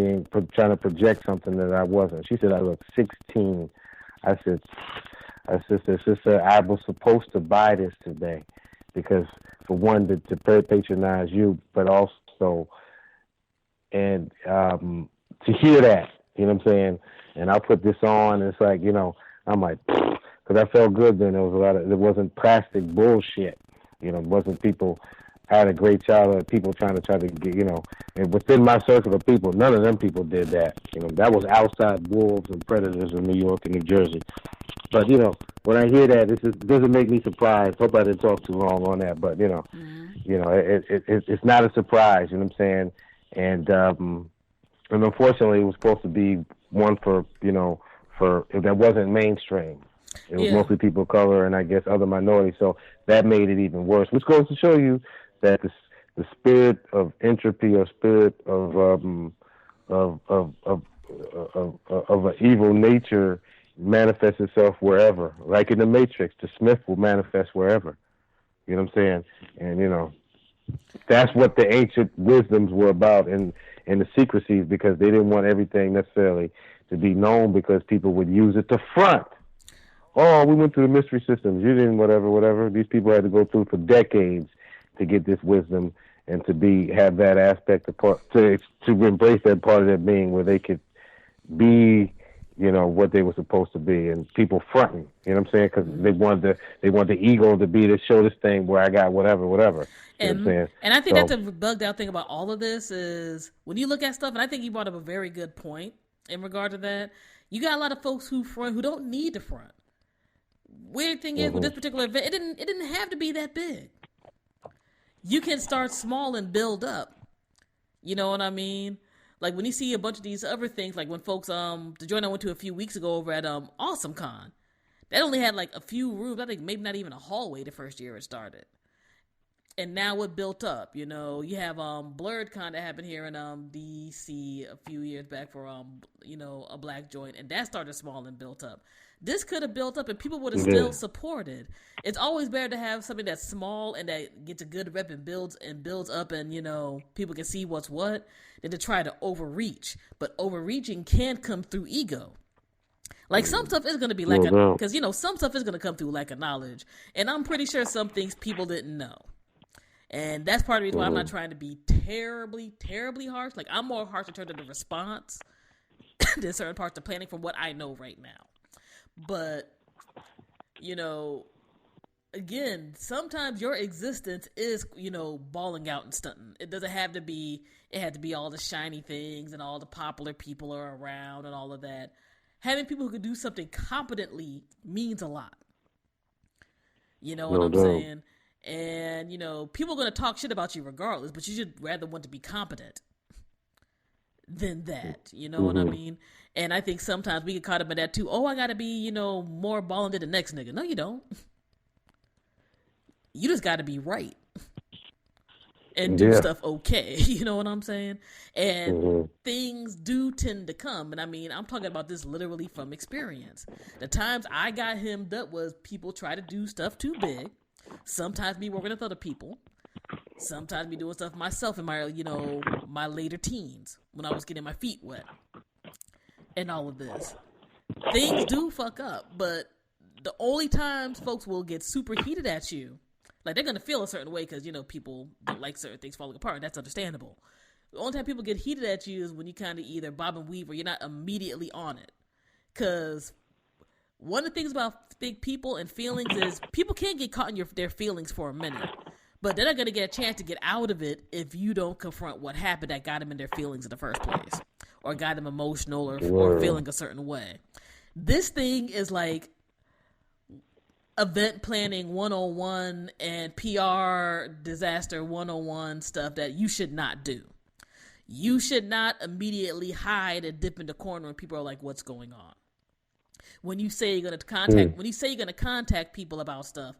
trying to project something that I wasn't. She said, I look 16. I said, sister, I was supposed to buy this today because, for one, to patronize you, but also, and to hear that, you know what I'm saying? And I put this on, and it's like, I'm like, because I felt good then. There wasn't plastic bullshit. It wasn't people. I had a great childhood. People trying to get, and within my circle of people, none of them people did that. That was outside wolves and predators in New York and New Jersey. But when I hear that, it doesn't make me surprised. Hope I didn't talk too long on that, but it's not a surprise. You know what I'm saying? And unfortunately, it was supposed to be one for that wasn't mainstream. It was mostly people of color and I guess other minorities. So that made it even worse, which goes to show you that the spirit of entropy or spirit of an evil nature manifests itself wherever. Like in the Matrix, the Smith will manifest wherever. You know what I'm saying? And that's what the ancient wisdoms were about in the secrecies, because they didn't want everything necessarily to be known, because people would use it to front. Oh, we went through the mystery systems. You didn't, whatever. These people had to go through for decades to get this wisdom and to have that aspect to embrace that part of their being where they could be, what they were supposed to be, and people fronting. You know what I'm saying? Because they wanted the ego to show this thing where I got whatever. You know what I'm saying? And I think that's a bugged out thing about all of this is when you look at stuff, and I think you brought up a very good point in regard to that. You got a lot of folks who front who don't need to front. Weird thing is with this particular event, it didn't have to be that big. You can start small and build up. You know what I mean? Like when you see a bunch of these other things, like when folks, the joint I went to a few weeks ago over at AwesomeCon, that only had like a few rooms. I think maybe not even a hallway the first year it started. And now it built up, you have BlurredCon that happened here in DC a few years back for a black joint, and that started small and built up. This could have built up and people would have still supported. It's always better to have something that's small and that gets a good rep and builds up, and people can see what's what, than to try to overreach. But overreaching can come through ego. Like some stuff is going to be like because some stuff is going to come through lack of knowledge, and I'm pretty sure some things people didn't know. And that's part of the reason why I'm not trying to be terribly, terribly harsh. Like, I'm more harsh in terms of the response than certain parts of planning from what I know right now. But, again, sometimes your existence is, balling out and stunting. It doesn't have to be, it had to be all the shiny things and all the popular people are around and all of that. Having people who can do something competently means a lot. You know what I'm saying? And, people are going to talk shit about you regardless, but you should rather want to be competent than that. You know what I mean? And I think sometimes we get caught up in that too. Oh, I got to be, more balling than the next nigga. No, you don't. You just got to be right and do stuff okay. You know what I'm saying? And things do tend to come. And I mean, I'm talking about this literally from experience. The times I got hemmed up was people try to do stuff too big. Sometimes me working with other people. Sometimes me doing stuff myself in my, my later teens when I was getting my feet wet and all of this. Things do fuck up, but the only times folks will get super heated at you, like they're going to feel a certain way because, people don't like certain things falling apart, and that's understandable. The only time people get heated at you is when you kind of either bob and weave or you're not immediately on it. Because one of the things about big people and feelings is people can't get caught in their feelings for a minute, but they're not going to get a chance to get out of it if you don't confront what happened that got them in their feelings in the first place, or got them emotional or feeling a certain way. This thing is like event planning 101 and PR disaster 101 stuff that you should not do. You should not immediately hide and dip in the corner when people are like, what's going on? When you say you're going to contact people about stuff,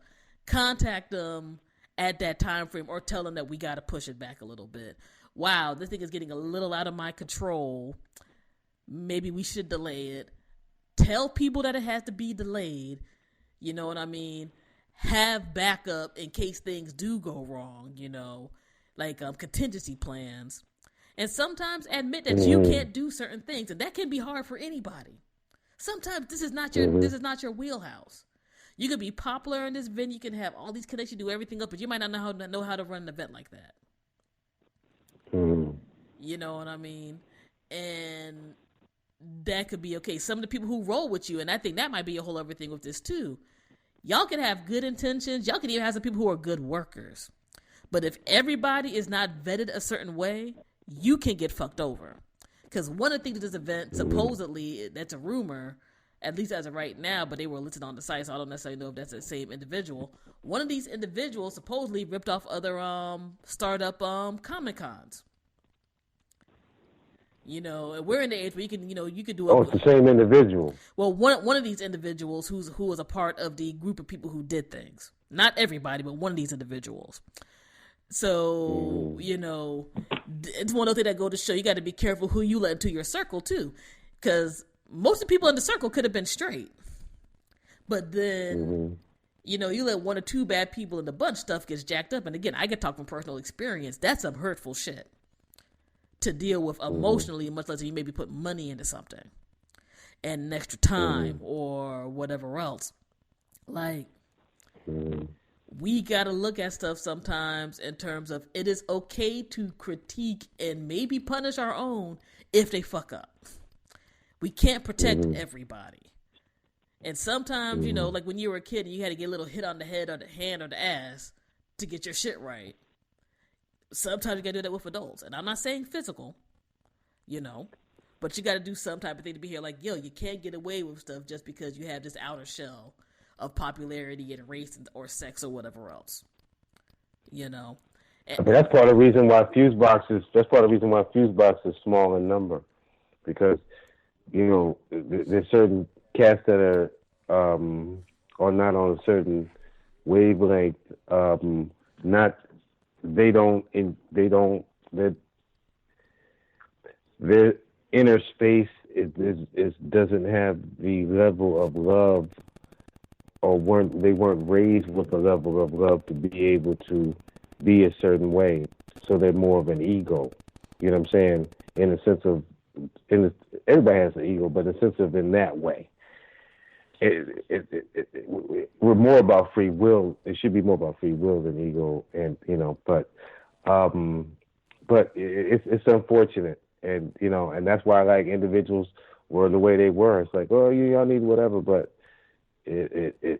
contact them at that time frame or tell them that we got to push it back a little bit. Wow, this thing is getting a little out of my control. Maybe we should delay it. Tell people that it has to be delayed. You know what I mean? Have backup in case things do go wrong, like contingency plans. And sometimes admit that you can't do certain things, and that can be hard for anybody. Sometimes this is not your wheelhouse. You could be popular in this venue, you can have all these connections, do everything up, but you might not know how to run an event like that. You know what I mean? And that could be okay. Some of the people who roll with you, and I think that might be a whole other thing with this too. Y'all can have good intentions. Y'all can even have some people who are good workers. But if everybody is not vetted a certain way, you can get fucked over. Because one of the things of this event, supposedly, that's a rumor, at least as of right now, but they were listed on the site, so I don't necessarily know if that's the same individual. One of these individuals supposedly ripped off other startup Comic-Cons. And we're in the age where you can do it. Oh, it's the same individual. Well, one of these individuals who was a part of the group of people who did things. Not everybody, but one of these individuals. So, it's one of those things that go to show you got to be careful who you let into your circle, too. Because most of the people in the circle could have been straight. But then, you let one or two bad people in the bunch, stuff gets jacked up. And again, I can talk from personal experience. That's some hurtful shit to deal with emotionally, much less you maybe put money into something and extra time or whatever else. Like, we got to look at stuff sometimes in terms of it is okay to critique and maybe punish our own if they fuck up. We can't protect everybody. And sometimes, like when you were a kid and you had to get a little hit on the head or the hand or the ass to get your shit right. Sometimes you got to do that with adults. And I'm not saying physical, but you got to do some type of thing to be here like, yo, you can't get away with stuff just because you have this outer shell of popularity and race or sex or whatever else, And, that's part of the reason why FuseBox is small in number, because there's certain cats that are not on a certain wavelength. Their inner space is doesn't have the level of love, or they weren't raised with a level of love to be able to be a certain way. So they're more of an ego. You know what I'm saying? In the sense of, everybody has an ego, but in the sense of in that way. We're more about free will. It should be more about free will than ego, and but it's unfortunate, and and that's why like individuals were the way they were. It's like, oh, y'all need whatever, but it'll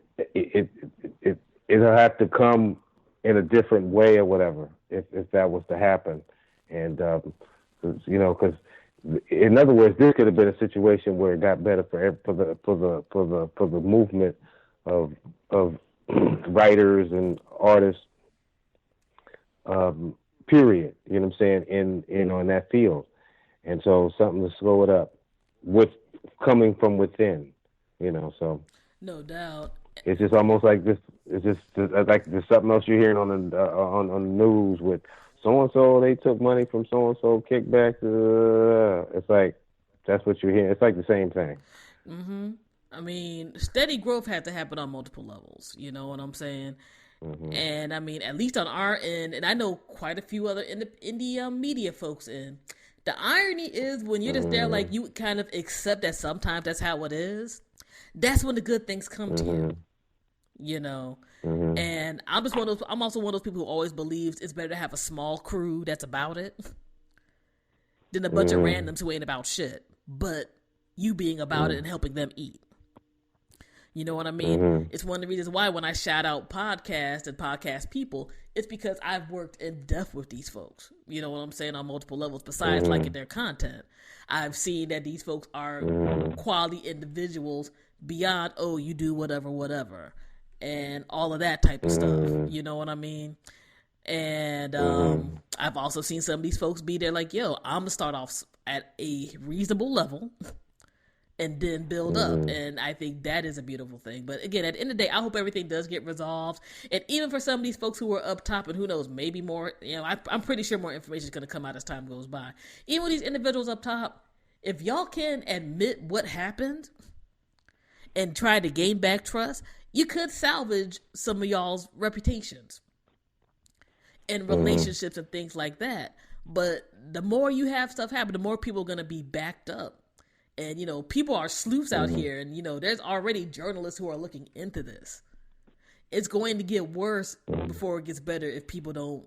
have to come in a different way or whatever if that was to happen, and because. In other words, this could have been a situation where it got better for the movement of writers and artists. Period. You know what I'm saying? In that field, and so something to slow it up, with coming from within. So no doubt. It's just almost like this. It's just like there's something else you're hearing on the news with. So-and-so, they took money from so-and-so, kickbacks. It's like, that's what you're hearing. It's like the same thing. Mm-hmm. I mean, steady growth had to happen on multiple levels. You know what I'm saying? Mm-hmm. And I mean, at least on our end, and I know quite a few other indie media folks in, the irony is when you're just there, like, you kind of accept that sometimes that's how it is. That's when the good things come to you. And I'm also one of those people who always believes it's better to have a small crew that's about it than a bunch of randoms who ain't about shit, but you being about it and helping them eat. You know what I mean? It's one of the reasons why when I shout out podcasts and podcast people, it's because I've worked in depth with these folks. You know what I'm saying? On multiple levels, besides liking their content. I've seen that these folks are quality individuals beyond, oh, you do whatever. and all of that type of stuff. You know what I mean? And I've also seen some of these folks be there like, yo, I'm gonna start off at a reasonable level and then build up. And I think that is a beautiful thing. But again, at the end of the day, I hope everything does get resolved. And even for some of these folks who are up top, and who knows, maybe more, I'm pretty sure more information is going to come out as time goes by. Even with these individuals up top, if y'all can admit what happened and try to gain back trust, you could salvage some of y'all's reputations and relationships and things like that. But the more you have stuff happen, the more people are going to be backed up. And, people are sleuths out here. And, there's already journalists who are looking into this. It's going to get worse before it gets better if people don't,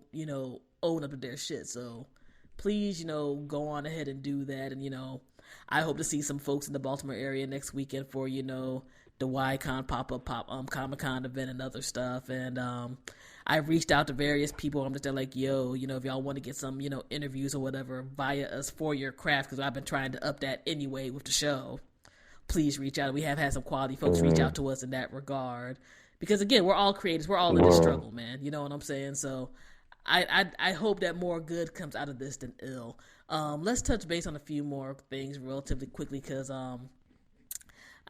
own up to their shit. So please, go on ahead and do that. And, I hope to see some folks in the Baltimore area next weekend for, the YCon pop-up Comic-Con event and other stuff. And I've reached out to various people. I'm just there like, yo, if y'all want to get some, interviews or whatever via us for your craft, because I've been trying to up that anyway with the show. Please reach out. We have had some quality folks reach out to us in that regard. Because, again, we're all creators. We're all in this struggle, man. You know what I'm saying? So I hope that more good comes out of this than ill. Let's touch base on a few more things relatively quickly, because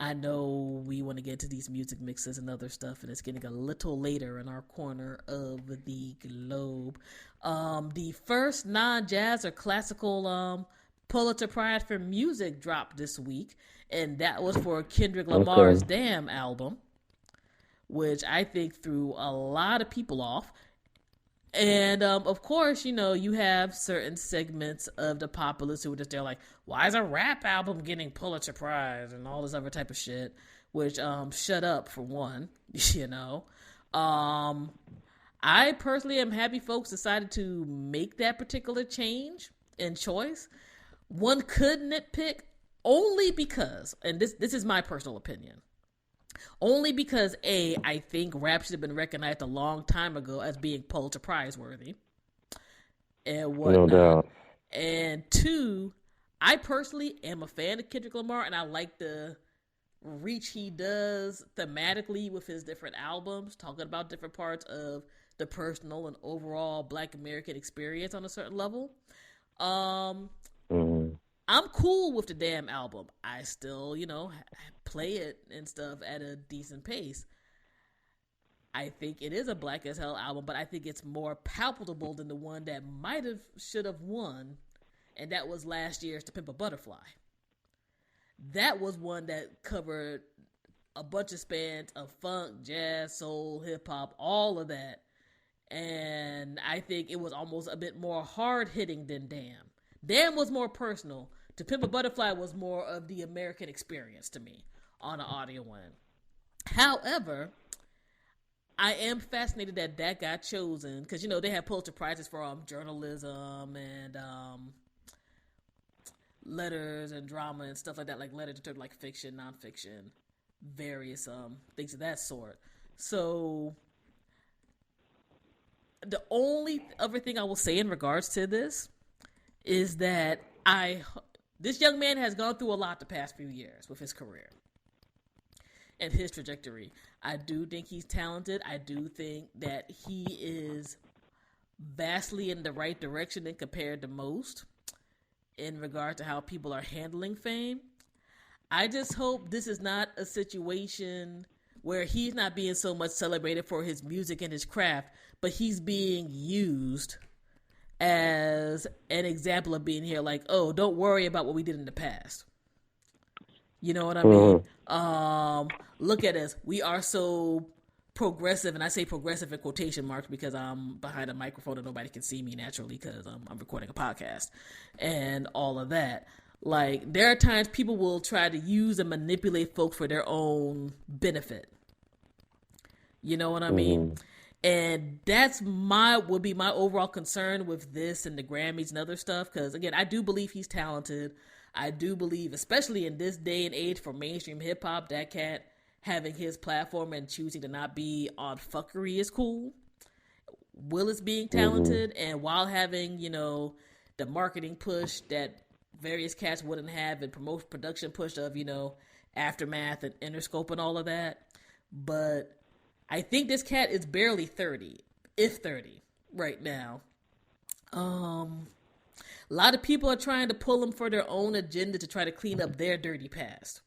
I know we want to get to these music mixes and other stuff, and it's getting a little later in our corner of the globe. The first non-jazz or classical Pulitzer Prize for music dropped this week, and that was for Kendrick Lamar's Damn album, which I think threw a lot of people off. And, of course, you have certain segments of the populace who are just there like, why is a rap album getting Pulitzer Prize and all this other type of shit, which, shut up for one, I personally am happy folks decided to make that particular change and choice. One could nitpick only because, and this is my personal opinion, only because, A, I think rap should have been recognized a long time ago as being Pulitzer Prize worthy and whatnot. No doubt. And two, I personally am a fan of Kendrick Lamar, and I like the reach he does thematically with his different albums, talking about different parts of the personal and overall Black American experience on a certain level. I'm cool with the Damn album. I still, play it and stuff at a decent pace. I think it is a Black as Hell album, but I think it's more palpable than the one that should have won, and that was last year's To Pimp a Butterfly. That was one that covered a bunch of spans of funk, jazz, soul, hip-hop, all of that. And I think it was almost a bit more hard-hitting than Damn. Damn was more personal. To Pimp a Butterfly was more of the American experience to me on an audio one. However, I am fascinated that got chosen because, they have Pulitzer Prizes for journalism and letters and drama and stuff like that, like literature, like fiction, nonfiction, various things of that sort. So the only other thing I will say in regards to this is that this young man has gone through a lot the past few years with his career and his trajectory. I do think he's talented. I do think that he is vastly in the right direction and compared to most in regard to how people are handling fame. I just hope this is not a situation where he's not being so much celebrated for his music and his craft, but he's being used as an example of being here like, oh, don't worry about what we did in the past. You know what I mean? Look at us. We are so progressive, and I say progressive in quotation marks because I'm behind a microphone and nobody can see me naturally because I'm recording a podcast and all of that. Like, there are times people will try to use and manipulate folks for their own benefit. You know what I mean? And that's would be my overall concern with this and the Grammys and other stuff. Because, again, I do believe he's talented. I do believe, especially in this day and age for mainstream hip-hop, that cat having his platform and choosing to not be on fuckery is cool. Willis being talented and while having, the marketing push that various cats wouldn't have and production push of, Aftermath and Interscope and all of that. But I think this cat is barely 30, if 30, right now. A lot of people are trying to pull him for their own agenda to try to clean up their dirty past.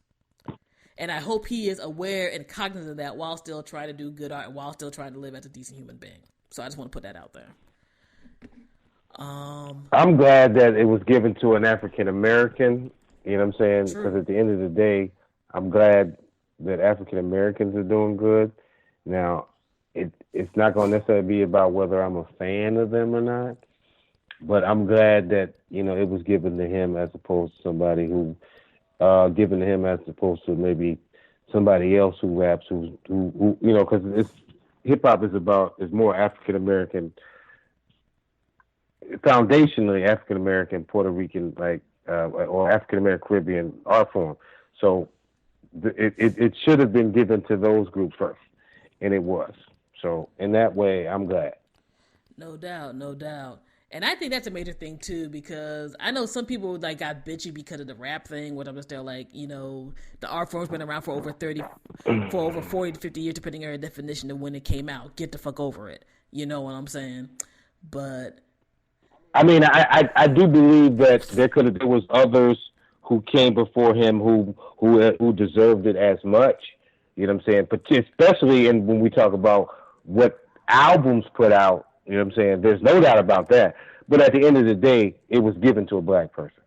And I hope he is aware and cognizant of that while still trying to do good art and while still trying to live as a decent human being. So I just want to put that out there. I'm glad that it was given to an African American. You know what I'm saying? Because at the end of the day, I'm glad that African Americans are doing good. Now, it's not going to necessarily be about whether I'm a fan of them or not, but I'm glad that, you know, it was given to him as opposed to somebody who, given to him as opposed to maybe somebody else who raps, who you know, because hip hop is more African American, foundationally African American, Puerto Rican, or African American Caribbean art form. So it should have been given to those groups first, and it was. So in that way, I'm glad. No doubt, no doubt. And I think that's a major thing too, because I know some people like got bitchy because of the rap thing, where I'm just there like, you know, the art form's been around for over 40 to 50 years, depending on your definition of when it came out. Get the fuck over it. You know what I'm saying? But I mean, I do believe that there was others who came before him who deserved it as much. You know what I'm saying? But especially when we talk about what albums put out. You know what I'm saying? There's no doubt about that. But at the end of the day, it was given to a black person.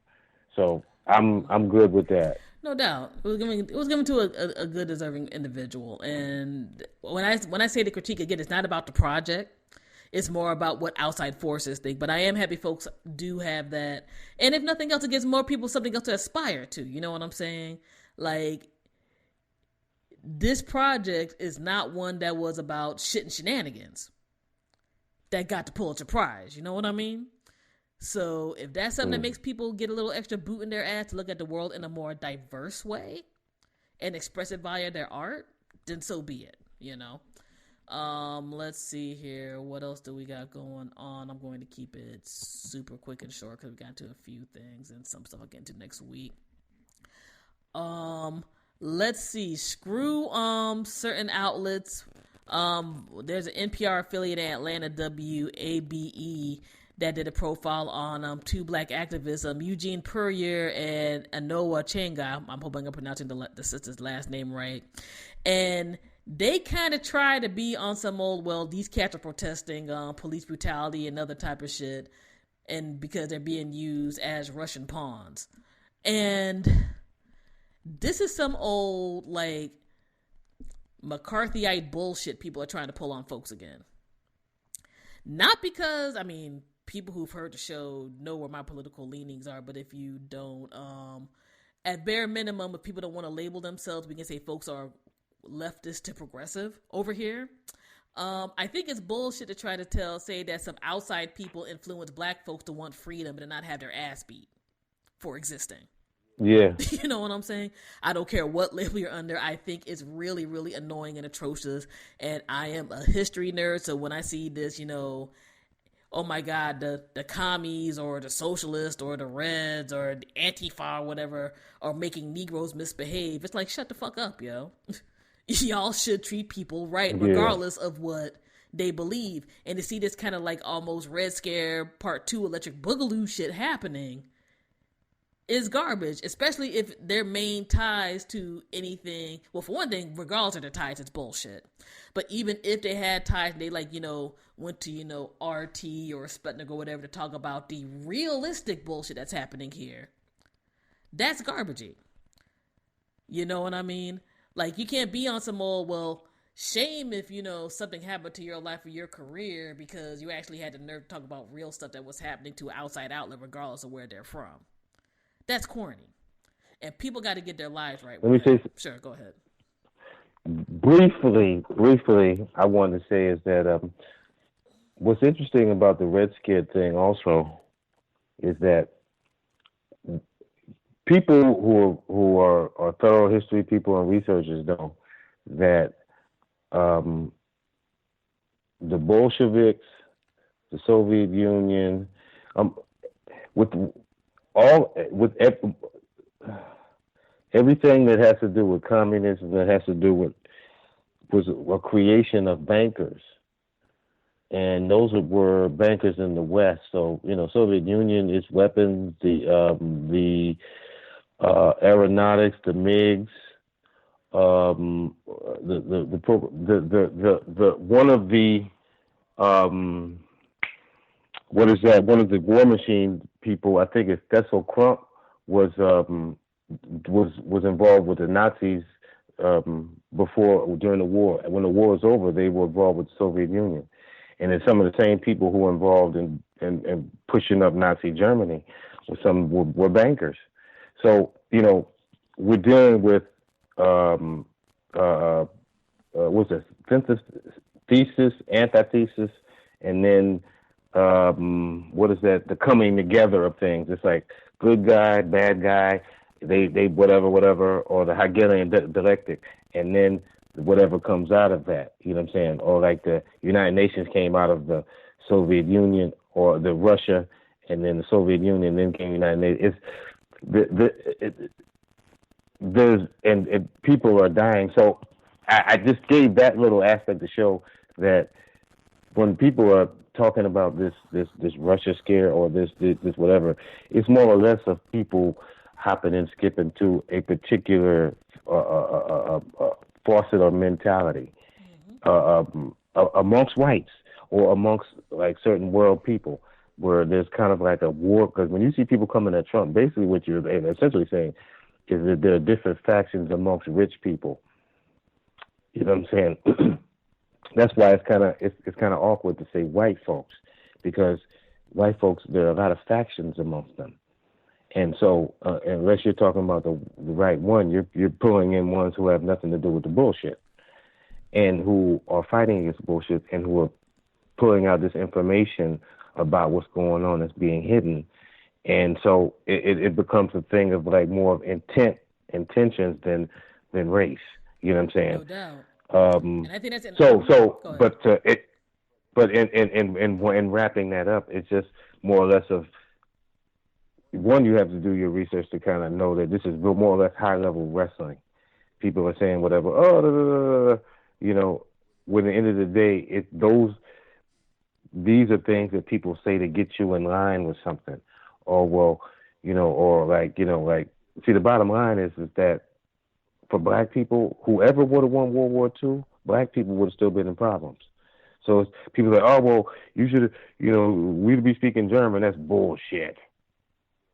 So I'm good with that. No doubt. It was given to a good, deserving individual. And when I say the critique, again, it's not about the project. It's more about what outside forces think. But I am happy folks do have that. And if nothing else, it gives more people something else to aspire to. You know what I'm saying? Like, this project is not one that was about shit and shenanigans that got the Pulitzer Prize. You know what I mean? So if that's something that makes people get a little extra boot in their ass to look at the world in a more diverse way and express it via their art, then so be it, you know? Let's see here. What else do we got going on? I'm going to keep it super quick and short because we got to a few things and some stuff I'll get into next week. Let's see. Screw certain outlets. There's an NPR affiliate in Atlanta, WABE, that did a profile on two black activists, Eugene Puryear and Anoa Chenga. I'm hoping I'm pronouncing the sister's last name right. And they kind of try to be on some old, well, these cats are protesting police brutality and other type of shit, and because they're being used as Russian pawns. And this is some old, like, McCarthyite bullshit people are trying to pull on folks again. Not because, I mean, people who've heard the show know where my political leanings are, but if you don't, at bare minimum, if people don't want to label themselves, we can say folks are leftist to progressive over here. I think it's bullshit to try to say that some outside people influence black folks to want freedom and to not have their ass beat for existing. Yeah. You know what I'm saying? I don't care what label you're under. I think it's really, really annoying and atrocious. And I am a history nerd, so when I see this, you know, oh my God, the commies or the socialists or the Reds or the Antifa or whatever are making Negroes misbehave, it's like, shut the fuck up, yo. Y'all should treat people right, regardless of what they believe. And to see this kind of like almost Red Scare Part 2 Electric Boogaloo shit happening is garbage, especially if their main ties to anything. Well, for one thing, regardless of their ties, it's bullshit. But even if they had ties, they like, you know, went to, you know, RT or Sputnik or whatever to talk about the realistic bullshit that's happening here, that's garbagey. You know what I mean? Like, you can't be on some old, well, shame if, you know, something happened to your life or your career because you actually had the nerve to talk about real stuff that was happening to an outside outlet regardless of where they're from. That's corny. And people got to get their lives right. Let me say, sure, go ahead. Briefly, I wanted to say is that what's interesting about the Red Scare thing also is that people who are thorough history people and researchers know that the Bolsheviks, the Soviet Union, with everything that has to do with communism, that has to do with was a creation of bankers, and those were bankers in the West. So Soviet Union, its weapons, the aeronautics, the MiGs, the one of the what is that? One of the War Machine people, I think it's Cecil Crump, was involved with the Nazis during the war. When the war was over, they were involved with the Soviet Union, and then some of the same people who were involved in pushing up Nazi Germany, were bankers. So we're dealing with what's this? Thesis, antithesis, and then what is that? The coming together of things. It's like good guy, bad guy, they whatever, or the Hegelian dialectic, and then whatever comes out of that. You know what I'm saying? Or like the United Nations came out of the Soviet Union, or the Russia, and then the Soviet Union, then came the United Nations. And people are dying. So I just gave that little aspect to show that when people are talking about this Russia scare or this whatever, it's more or less of people hopping and skipping to a particular faucet or mentality amongst whites or amongst like certain world people, where there's kind of like a war. Because when you see people coming at Trump, basically what you're essentially saying is that there are different factions amongst rich people. You know what I'm saying? That's why it's kind of awkward to say white folks, because white folks, there are a lot of factions amongst them, and so unless you're talking about the right one, you're pulling in ones who have nothing to do with the bullshit, and who are fighting against bullshit, and who are pulling out this information about what's going on that's being hidden. And so it becomes a thing of like more of intentions than race. You know what I'm saying? No doubt. And I think that's in wrapping that up, it's just more or less of, one, you have to do your research to kind of know that this is more or less high level wrestling. People are saying whatever, when at the end of the day, these are things that people say to get you in line with something. Or see, the bottom line is that for black people, whoever would have won World War II, black people would have still been in problems. So people are like, oh, well, you should, we'd be speaking German. That's bullshit.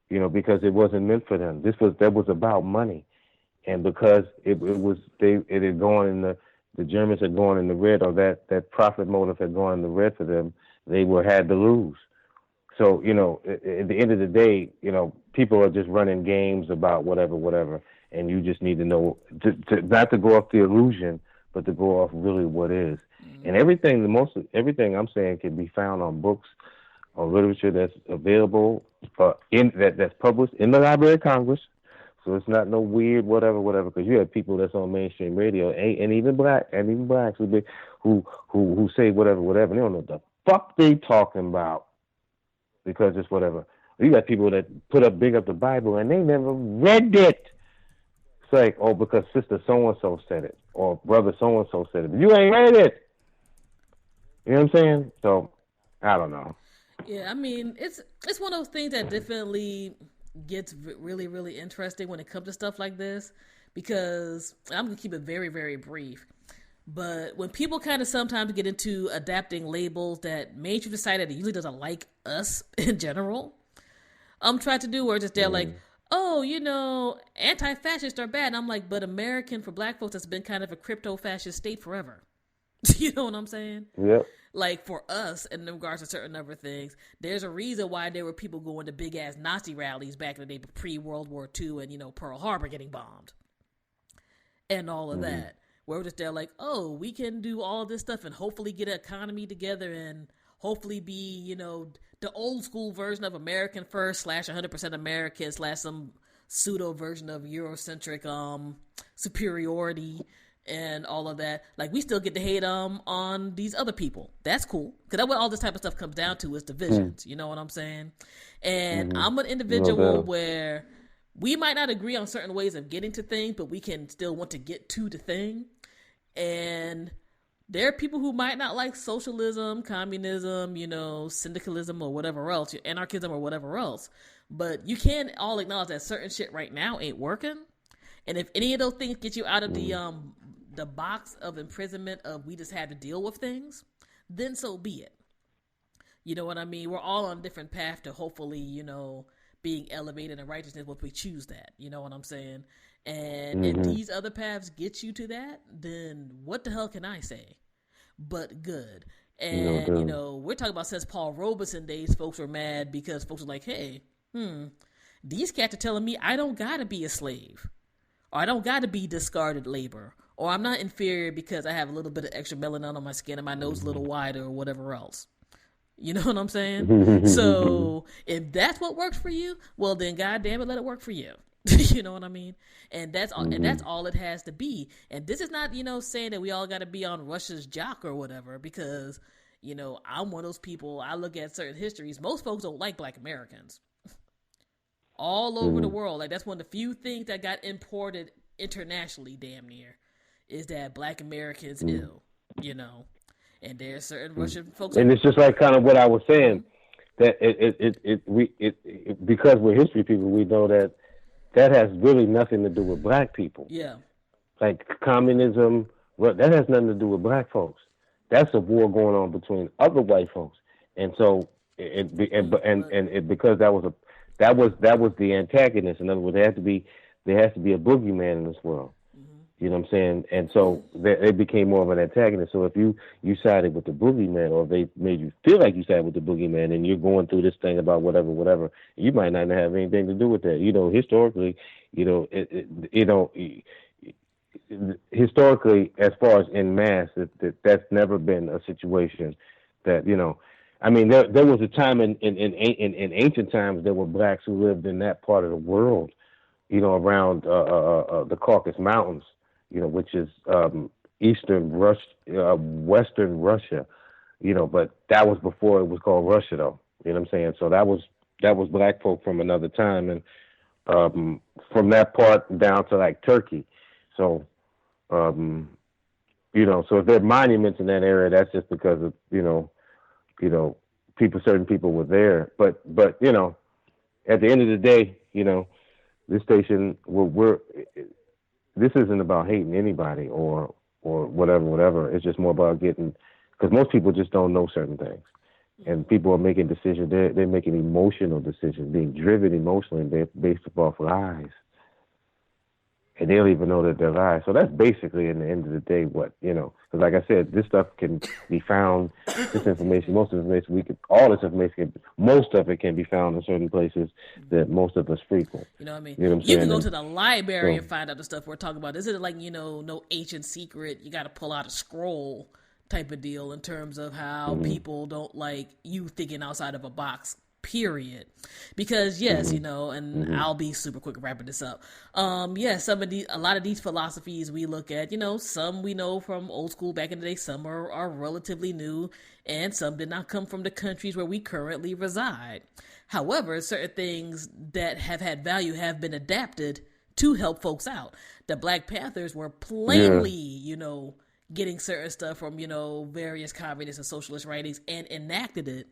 Because it wasn't meant for them. That was about money. And because it had gone in the Germans had gone in the red, or that profit motive had gone in the red for them, they had to lose. So, at the end of the day, people are just running games about whatever, and you just need to know not to go off the illusion, but to go off really what is. Mm-hmm. And everything I'm saying can be found on books, on literature that's available that's published in the Library of Congress. So it's not no weird whatever, because you have people that's on mainstream radio, and even blacks who say whatever, and they don't know what the fuck they talking about, because it's whatever. You got people that big up the Bible and they never read it. It's like, oh, because sister so and so said it, or brother so and so said it, but you ain't read it. You know what I'm saying? So I don't know. Yeah, I mean, it's one of those things that definitely gets really, really interesting when it comes to stuff like this, because I'm going to keep it very, very brief. But when people kind of sometimes get into adapting labels that mainstream society usually doesn't like us in general, try to do, where just they're like, oh, anti-fascists are bad. And I'm like, but American, for black folks, has been kind of a crypto-fascist state forever. You know what I'm saying? Yep. Like, for us, in regards to certain other things, there's a reason why there were people going to big-ass Nazi rallies back in the day, pre-World War II, and, Pearl Harbor getting bombed. And all of that. Where we're just there like, oh, we can do all this stuff and hopefully get an economy together and hopefully be, the old school version of American first / 100% American / some pseudo version of Eurocentric superiority and all of that. Like, we still get to hate on these other people. That's cool. Because that's what all this type of stuff comes down to, is divisions. You know what I'm saying? And I'm an individual where we might not agree on certain ways of getting to things, but we can still want to get to the thing. And there are people who might not like socialism, communism, syndicalism or whatever else, anarchism or whatever else. But you can all acknowledge that certain shit right now ain't working. And if any of those things get you out of the box of imprisonment of we just had to deal with things, then so be it. You know what I mean? We're all on a different path to hopefully, being elevated in righteousness if we choose that. You know what I'm saying? And if these other paths get you to that, then what the hell can I say? But good. And, we're talking about since Paul Robeson days, folks were mad because folks were like, hey, these cats are telling me I don't gotta be a slave. Or I don't gotta be discarded labor. Or I'm not inferior because I have a little bit of extra melanin on my skin and my nose a little wider or whatever else. You know what I'm saying? So if that's what works for you, well then goddamn it, let it work for you. You know what I mean? And that's all. And that's all it has to be. And this is not, saying that we all got to be on Russia's jock or whatever. Because, I'm one of those people. I look at certain histories. Most folks don't like Black Americans. All over the world, like that's one of the few things that got imported internationally, damn near, is that Black Americans ill. And there's certain Russian folks. And it's just like kind of what I was saying, that it because we're history people, we know that has really nothing to do with Black people. Yeah. Like communism, that has nothing to do with Black folks. That's a war going on between other white folks. And so, because that was the antagonist. In other words, there has to be a boogeyman in this world. You know what I'm saying? And so it became more of an antagonist. So if you sided with the boogeyman, or they made you feel like you sided with the boogeyman, and you're going through this thing about whatever, you might not have anything to do with that. Historically, historically, as far as en masse, that's never been a situation that, I mean, there was a time in ancient times there were Blacks who lived in that part of the world, around the Caucasus Mountains, which is Western Russia, but that was before it was called Russia, though. You know what I'm saying? So that was Black folk from another time, and from that part down to like Turkey. So, so if there are monuments in that area, that's just because of certain people were there. But at the end of the day, this station, this isn't about hating anybody or whatever. It's just more about getting, because most people just don't know certain things, and people are making decisions. They're making emotional decisions, being driven emotionally based upon lies, and they don't even know that they're lies. So that's basically, in the end of the day, what because like I said, this stuff can be found. This information, most of it can be found in certain places that most of us frequent. You know what I mean? You know what I'm you saying? can go to the library and find out the stuff we're talking about. This isn't like, no ancient secret. You got to pull out a scroll type of deal in terms of how people don't like you thinking outside of a box, period. Because yes, and I'll be super quick wrapping this up. A lot of these philosophies we look at, some we know from old school back in the day, some are relatively new, and some did not come from the countries where we currently reside. However, certain things that have had value have been adapted to help folks out. The Black Panthers were plainly, getting certain stuff from, various communist and socialist writings and enacted it,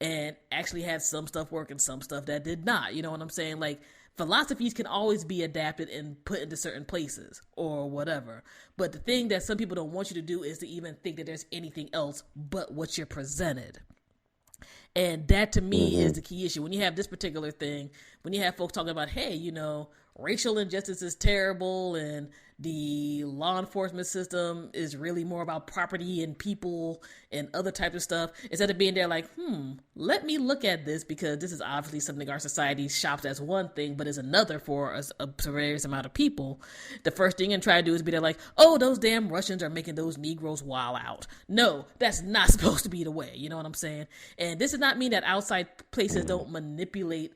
and actually had some stuff work and some stuff that did not. You know what I'm saying? Like, philosophies can always be adapted and put into certain places or whatever. But the thing that some people don't want you to do is to even think that there's anything else but what you're presented. And that, to me, is the key issue. When you have this particular thing, when you have folks talking about, hey, racial injustice is terrible and the law enforcement system is really more about property and people and other types of stuff, instead of being there like, let me look at this, because this is obviously something our society shops as one thing, but is another for a various amount of people. The first thing you can try to do is be there like, oh, those damn Russians are making those Negroes wild out. No, that's not supposed to be the way. You know what I'm saying? And this does not mean that outside places don't manipulate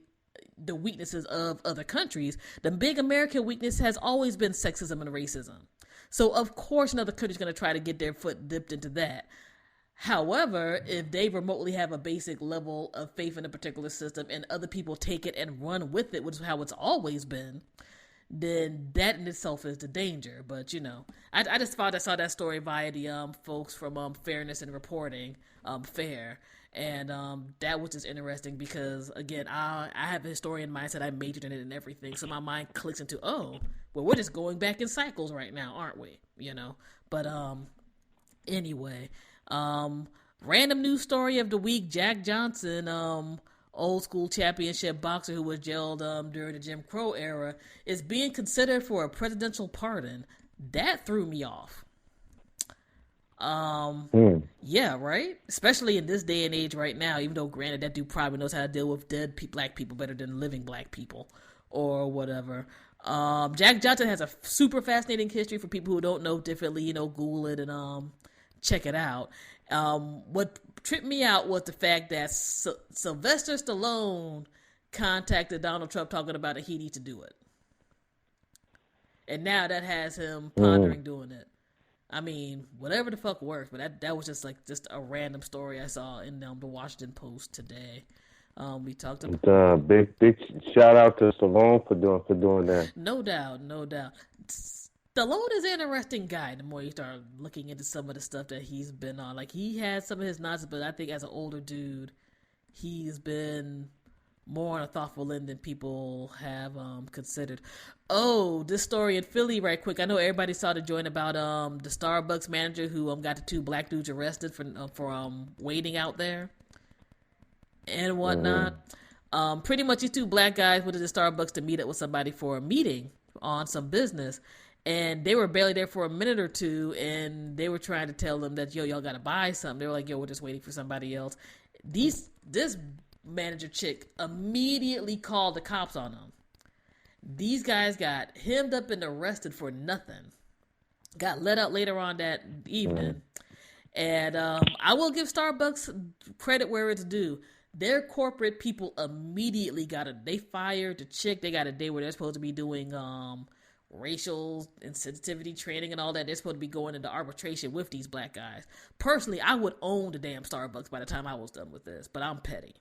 the weaknesses of other countries. The big American weakness has always been sexism and racism. So of course another country's going to try to get their foot dipped into that. However, if they remotely have a basic level of faith in a particular system and other people take it and run with it, which is how it's always been, then that in itself is the danger. But I just thought I saw that story via the folks from Fairness and Reporting, FAIR, and that was just interesting because again I have a historian mindset. I majored in it and everything, so my mind clicks into we're just going back in cycles right now, aren't we? But anyway, random news story of the week: Jack Johnson, old school championship boxer who was jailed during the Jim Crow era, is being considered for a presidential pardon. That threw me off. Yeah, right? Especially in this day and age right now, even though granted that dude probably knows how to deal with dead black people better than living black people or whatever. Jack Johnson has a super fascinating history for people who don't know differently, Google it and check it out. What tripped me out was the fact that Sylvester Stallone contacted Donald Trump talking about he needs to do it. And now that has him pondering doing it. I mean, whatever the fuck works, but that was just a random story I saw in the Washington Post today. We talked about big shout out to Stallone for doing that. No doubt. Stallone is an interesting guy. The more you start looking into some of the stuff that he's been on, he had some of his nonsense, but I think as an older dude, he's been more on a thoughtful end than people have considered. Oh, this story in Philly, right quick. I know everybody saw the joint about the Starbucks manager who got the two black dudes arrested for waiting out there and whatnot. Pretty much these two black guys went to the Starbucks to meet up with somebody for a meeting on some business, and they were barely there for a minute or two, and they were trying to tell them that y'all gotta buy something. They were like, we're just waiting for somebody else. This manager chick immediately called the cops on them. These guys got hemmed up and arrested for nothing. Got let out later on that evening. And I will give Starbucks credit where it's due. Their corporate people immediately they fired the chick. They got a day where they're supposed to be doing racial insensitivity training and all that. They're supposed to be going into arbitration with these black guys. Personally, I would own the damn Starbucks by the time I was done with this, but I'm petty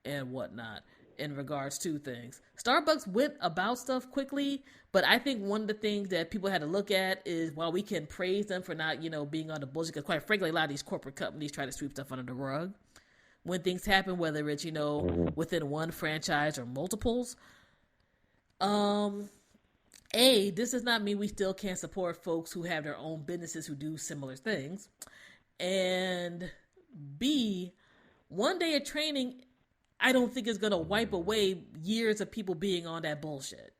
and whatnot in regards to things. Starbucks went about stuff quickly, but I think one of the things that people had to look at is while we can praise them for not, being on the bullshit, because quite frankly, a lot of these corporate companies try to sweep stuff under the rug when things happen, whether it's, within one franchise or multiples. This does not mean we still can't support folks who have their own businesses who do similar things. And B, one day of training, I don't think is going to wipe away years of people being on that bullshit.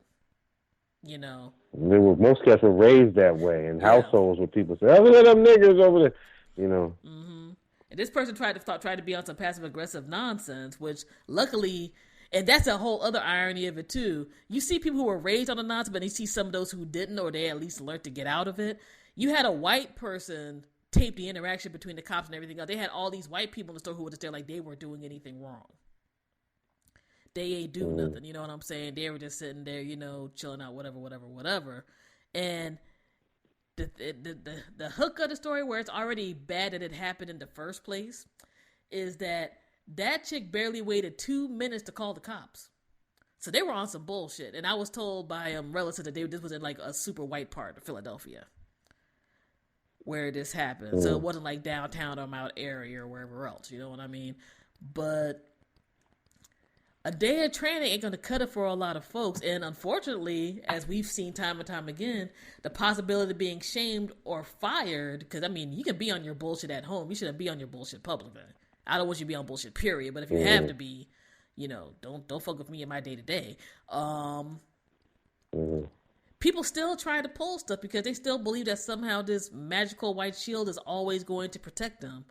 Most cats were raised that way in households where people say, look at them niggers over there, Mm-hmm. And this person tried to be on some passive aggressive nonsense, which luckily, and that's a whole other irony of it too. You see people who were raised on the nonsense, but you see some of those who didn't, or they at least learned to get out of it. You had a white person tape the interaction between the cops and everything else. They had all these white people in the store who were just there like they weren't doing anything wrong. They ain't do nothing, you know what I'm saying? They were just sitting there, chilling out, whatever. And the hook of the story, where it's already bad that it happened in the first place, is that chick barely waited 2 minutes to call the cops. So they were on some bullshit. And I was told by relatives that this was in a super white part of Philadelphia where this happened. So it wasn't like downtown or Mount Airy or wherever else, you know what I mean? But a day of training ain't going to cut it for a lot of folks. And unfortunately, as we've seen time and time again, the possibility of being shamed or fired, because, you can be on your bullshit at home. You shouldn't be on your bullshit publicly. I don't want you to be on bullshit, period. But if you have to be, don't fuck with me in my day-to-day. People still try to pull stuff because they still believe that somehow this magical white shield is always going to protect them.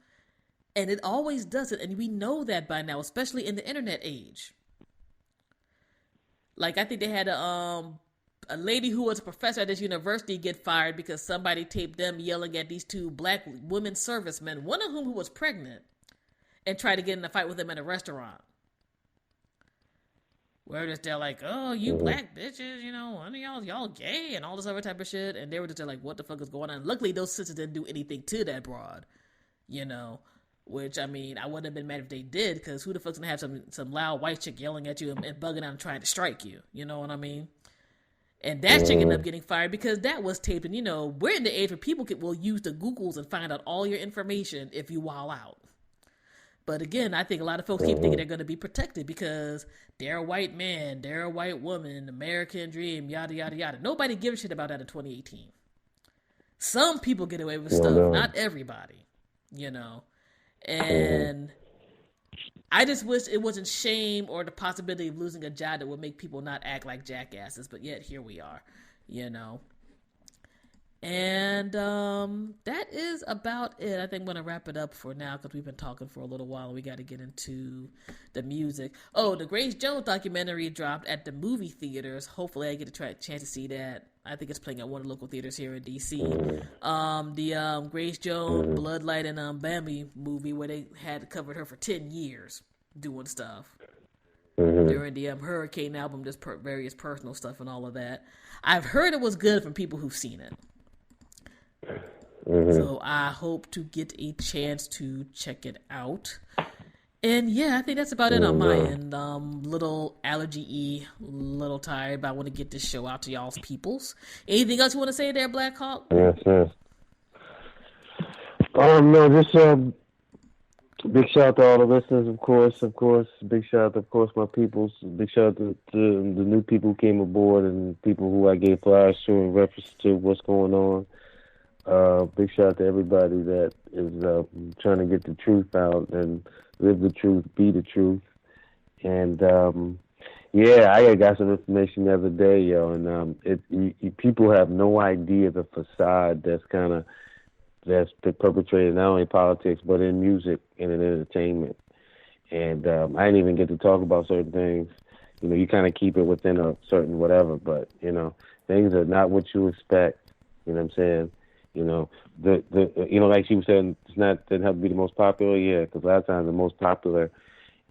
And it always doesn't. And we know that by now, especially in the internet age. I think they had a lady who was a professor at this university get fired because somebody taped them yelling at these two black women servicemen, one of whom was pregnant, and tried to get in a fight with them in a restaurant. Where just they're like, oh, you black bitches, one of y'all gay and all this other type of shit. And they were just there like, what the fuck is going on? Luckily, those sisters didn't do anything to that broad, Which, I wouldn't have been mad if they did, because who the fuck's gonna have some loud white chick yelling at you and bugging out and trying to strike you? You know what I mean? And that chick ended up getting fired because that was taped. And, you know, we're in the age where people will use the Googles and find out all your information if you wall out. But again, I think a lot of folks keep thinking they're going to be protected because they're a white man, they're a white woman, American dream, yada, yada, yada. Nobody gives a shit about that in 2018. Some people get away with stuff, not everybody, you know. And I just wish it wasn't shame or the possibility of losing a job that would make people not act like jackasses. But yet here we are, you know. And that is about it. I think I'm going to wrap it up for now because we've been talking for a little while and we got to get into the music. Oh, the Grace Jones documentary dropped at the movie theaters. Hopefully I get a chance to see that. I think it's playing at one of the local theaters here in D.C. The Grace Jones, Bloodlight, and Bambi movie where they had covered her for 10 years doing stuff. During the Hurricane album, just various personal stuff and all of that. I've heard it was good from people who've seen it. So I hope to get a chance to check it out. And yeah, I think that's about it on my end. Little allergy-y, little tired, but I want to get this show out to y'all's peoples. Anything else you want to say there, Black Hawk? Yes. No, just big shout out to all the listeners, of course. Big shout out to, of course, my peoples. Big shout out to the new people who came aboard and people who I gave flyers to in reference to what's going on. Big shout out to everybody that is trying to get the truth out and live the truth, be the truth. And I got some information the other day, yo, and people have no idea the facade that's been perpetrated not only in politics but in music and in entertainment. And I didn't even get to talk about certain things. You know, you kind of keep it within a certain whatever, but you know, things are not what you expect. You know what I'm saying? You know, like she was saying, doesn't have to be the most popular, yeah, because a lot of times the most popular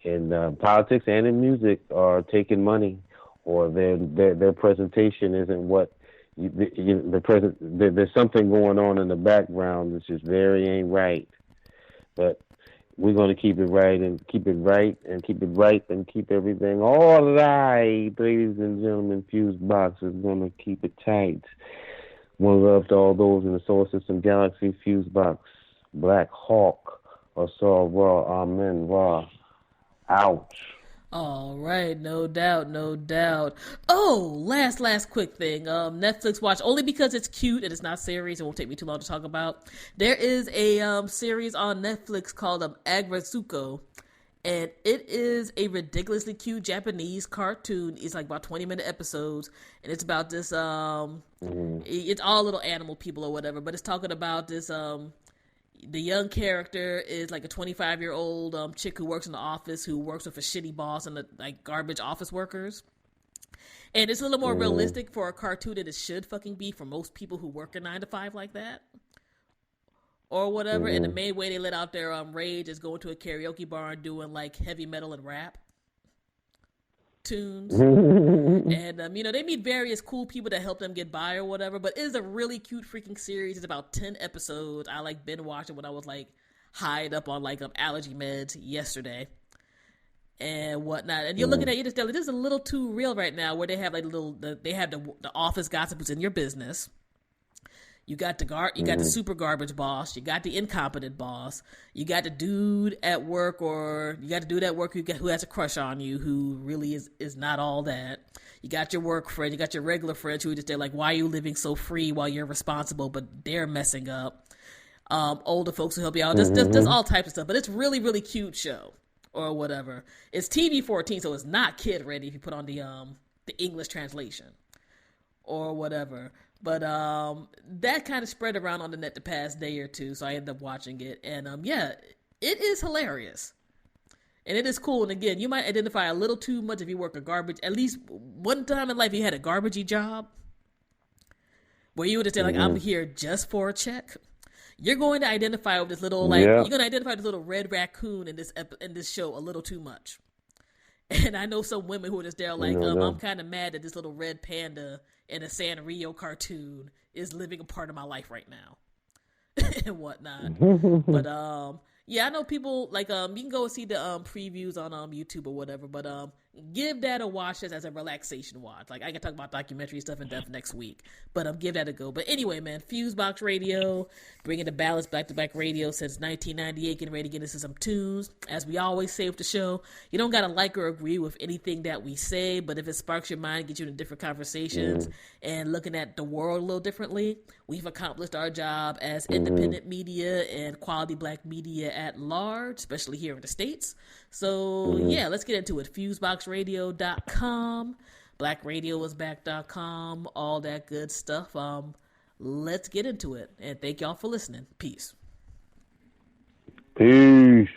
in politics and in music are taking money, or their presentation isn't what there's something going on in the background that's just very ain't right. But we're going to keep it right and keep it right and keep it right and keep everything all right, ladies and gentlemen. FuseBox is going to keep it tight. One love to all those in the solar system galaxy. FuseBox, Black Hawk, Ausar, Raw, Amen, Raw. Ouch. All right, no doubt. Oh, last quick thing. Netflix watch, only because it's cute and it's not serious, it won't take me too long to talk about. There is a series on Netflix called Avcii, and it is a ridiculously cute Japanese cartoon. It's like about 20-minute episodes, and it's about this it's all little animal people or whatever, but it's talking about this the young character is like a 25-year-old chick who works in the office, who works with a shitty boss and like garbage office workers. And it's a little more realistic for a cartoon than it should fucking be for most people who work a 9-to-5 like that or whatever. And the main way they let out their rage is going to a karaoke bar and doing like heavy metal and rap tunes. And you know, they meet various cool people that help them get by or whatever, but it is a really cute freaking series. It's about 10 episodes. I like binge watched it when I was like high up on like allergy meds yesterday and whatnot. And you're looking at it, this is a little too real right now, where they have like the office gossip who's in your business. You got the super garbage boss. You got the incompetent boss. You got the dude at work, or you got the dude at work who has a crush on you, who really is not all that. You got your work friend. You got your regular friends who are just there like, why are you living so free while you're responsible, but they're messing up. Older folks who help you out. There's all types of stuff, but it's really, really cute show or whatever. It's TV-14, so it's not kid ready if you put on the English translation or whatever. But that kind of spread around on the net the past day or two, so I ended up watching it. And it is hilarious. And it is cool. And again, you might identify a little too much if you work a garbage. At least one time in life you had a garbagey job where you would just say, like, I'm here just for a check. You're going to identify with this little, you're going to identify this little red raccoon in this show a little too much. And I know some women who are just there like, I'm kind of mad that this little red panda in a Sanrio cartoon is living a part of my life right now and whatnot. But I know people like you can go see the previews on YouTube or whatever, but give that a watch as a relaxation watch. Like, I can talk about documentary stuff in depth next week, but give that a go. But anyway, man, FuseBox Radio, bringing the balance back-to-back radio since 1998, getting ready to get into some tunes. As we always say with the show, you don't got to like or agree with anything that we say, but if it sparks your mind, gets you into different conversations and looking at the world a little differently, we've accomplished our job as independent media and quality black media at large, especially here in the States. So, yeah, let's get into it. FuseBoxRadio.com, BlackRadioIsBack.com, all that good stuff. Let's get into it. And thank y'all for listening. Peace. Peace.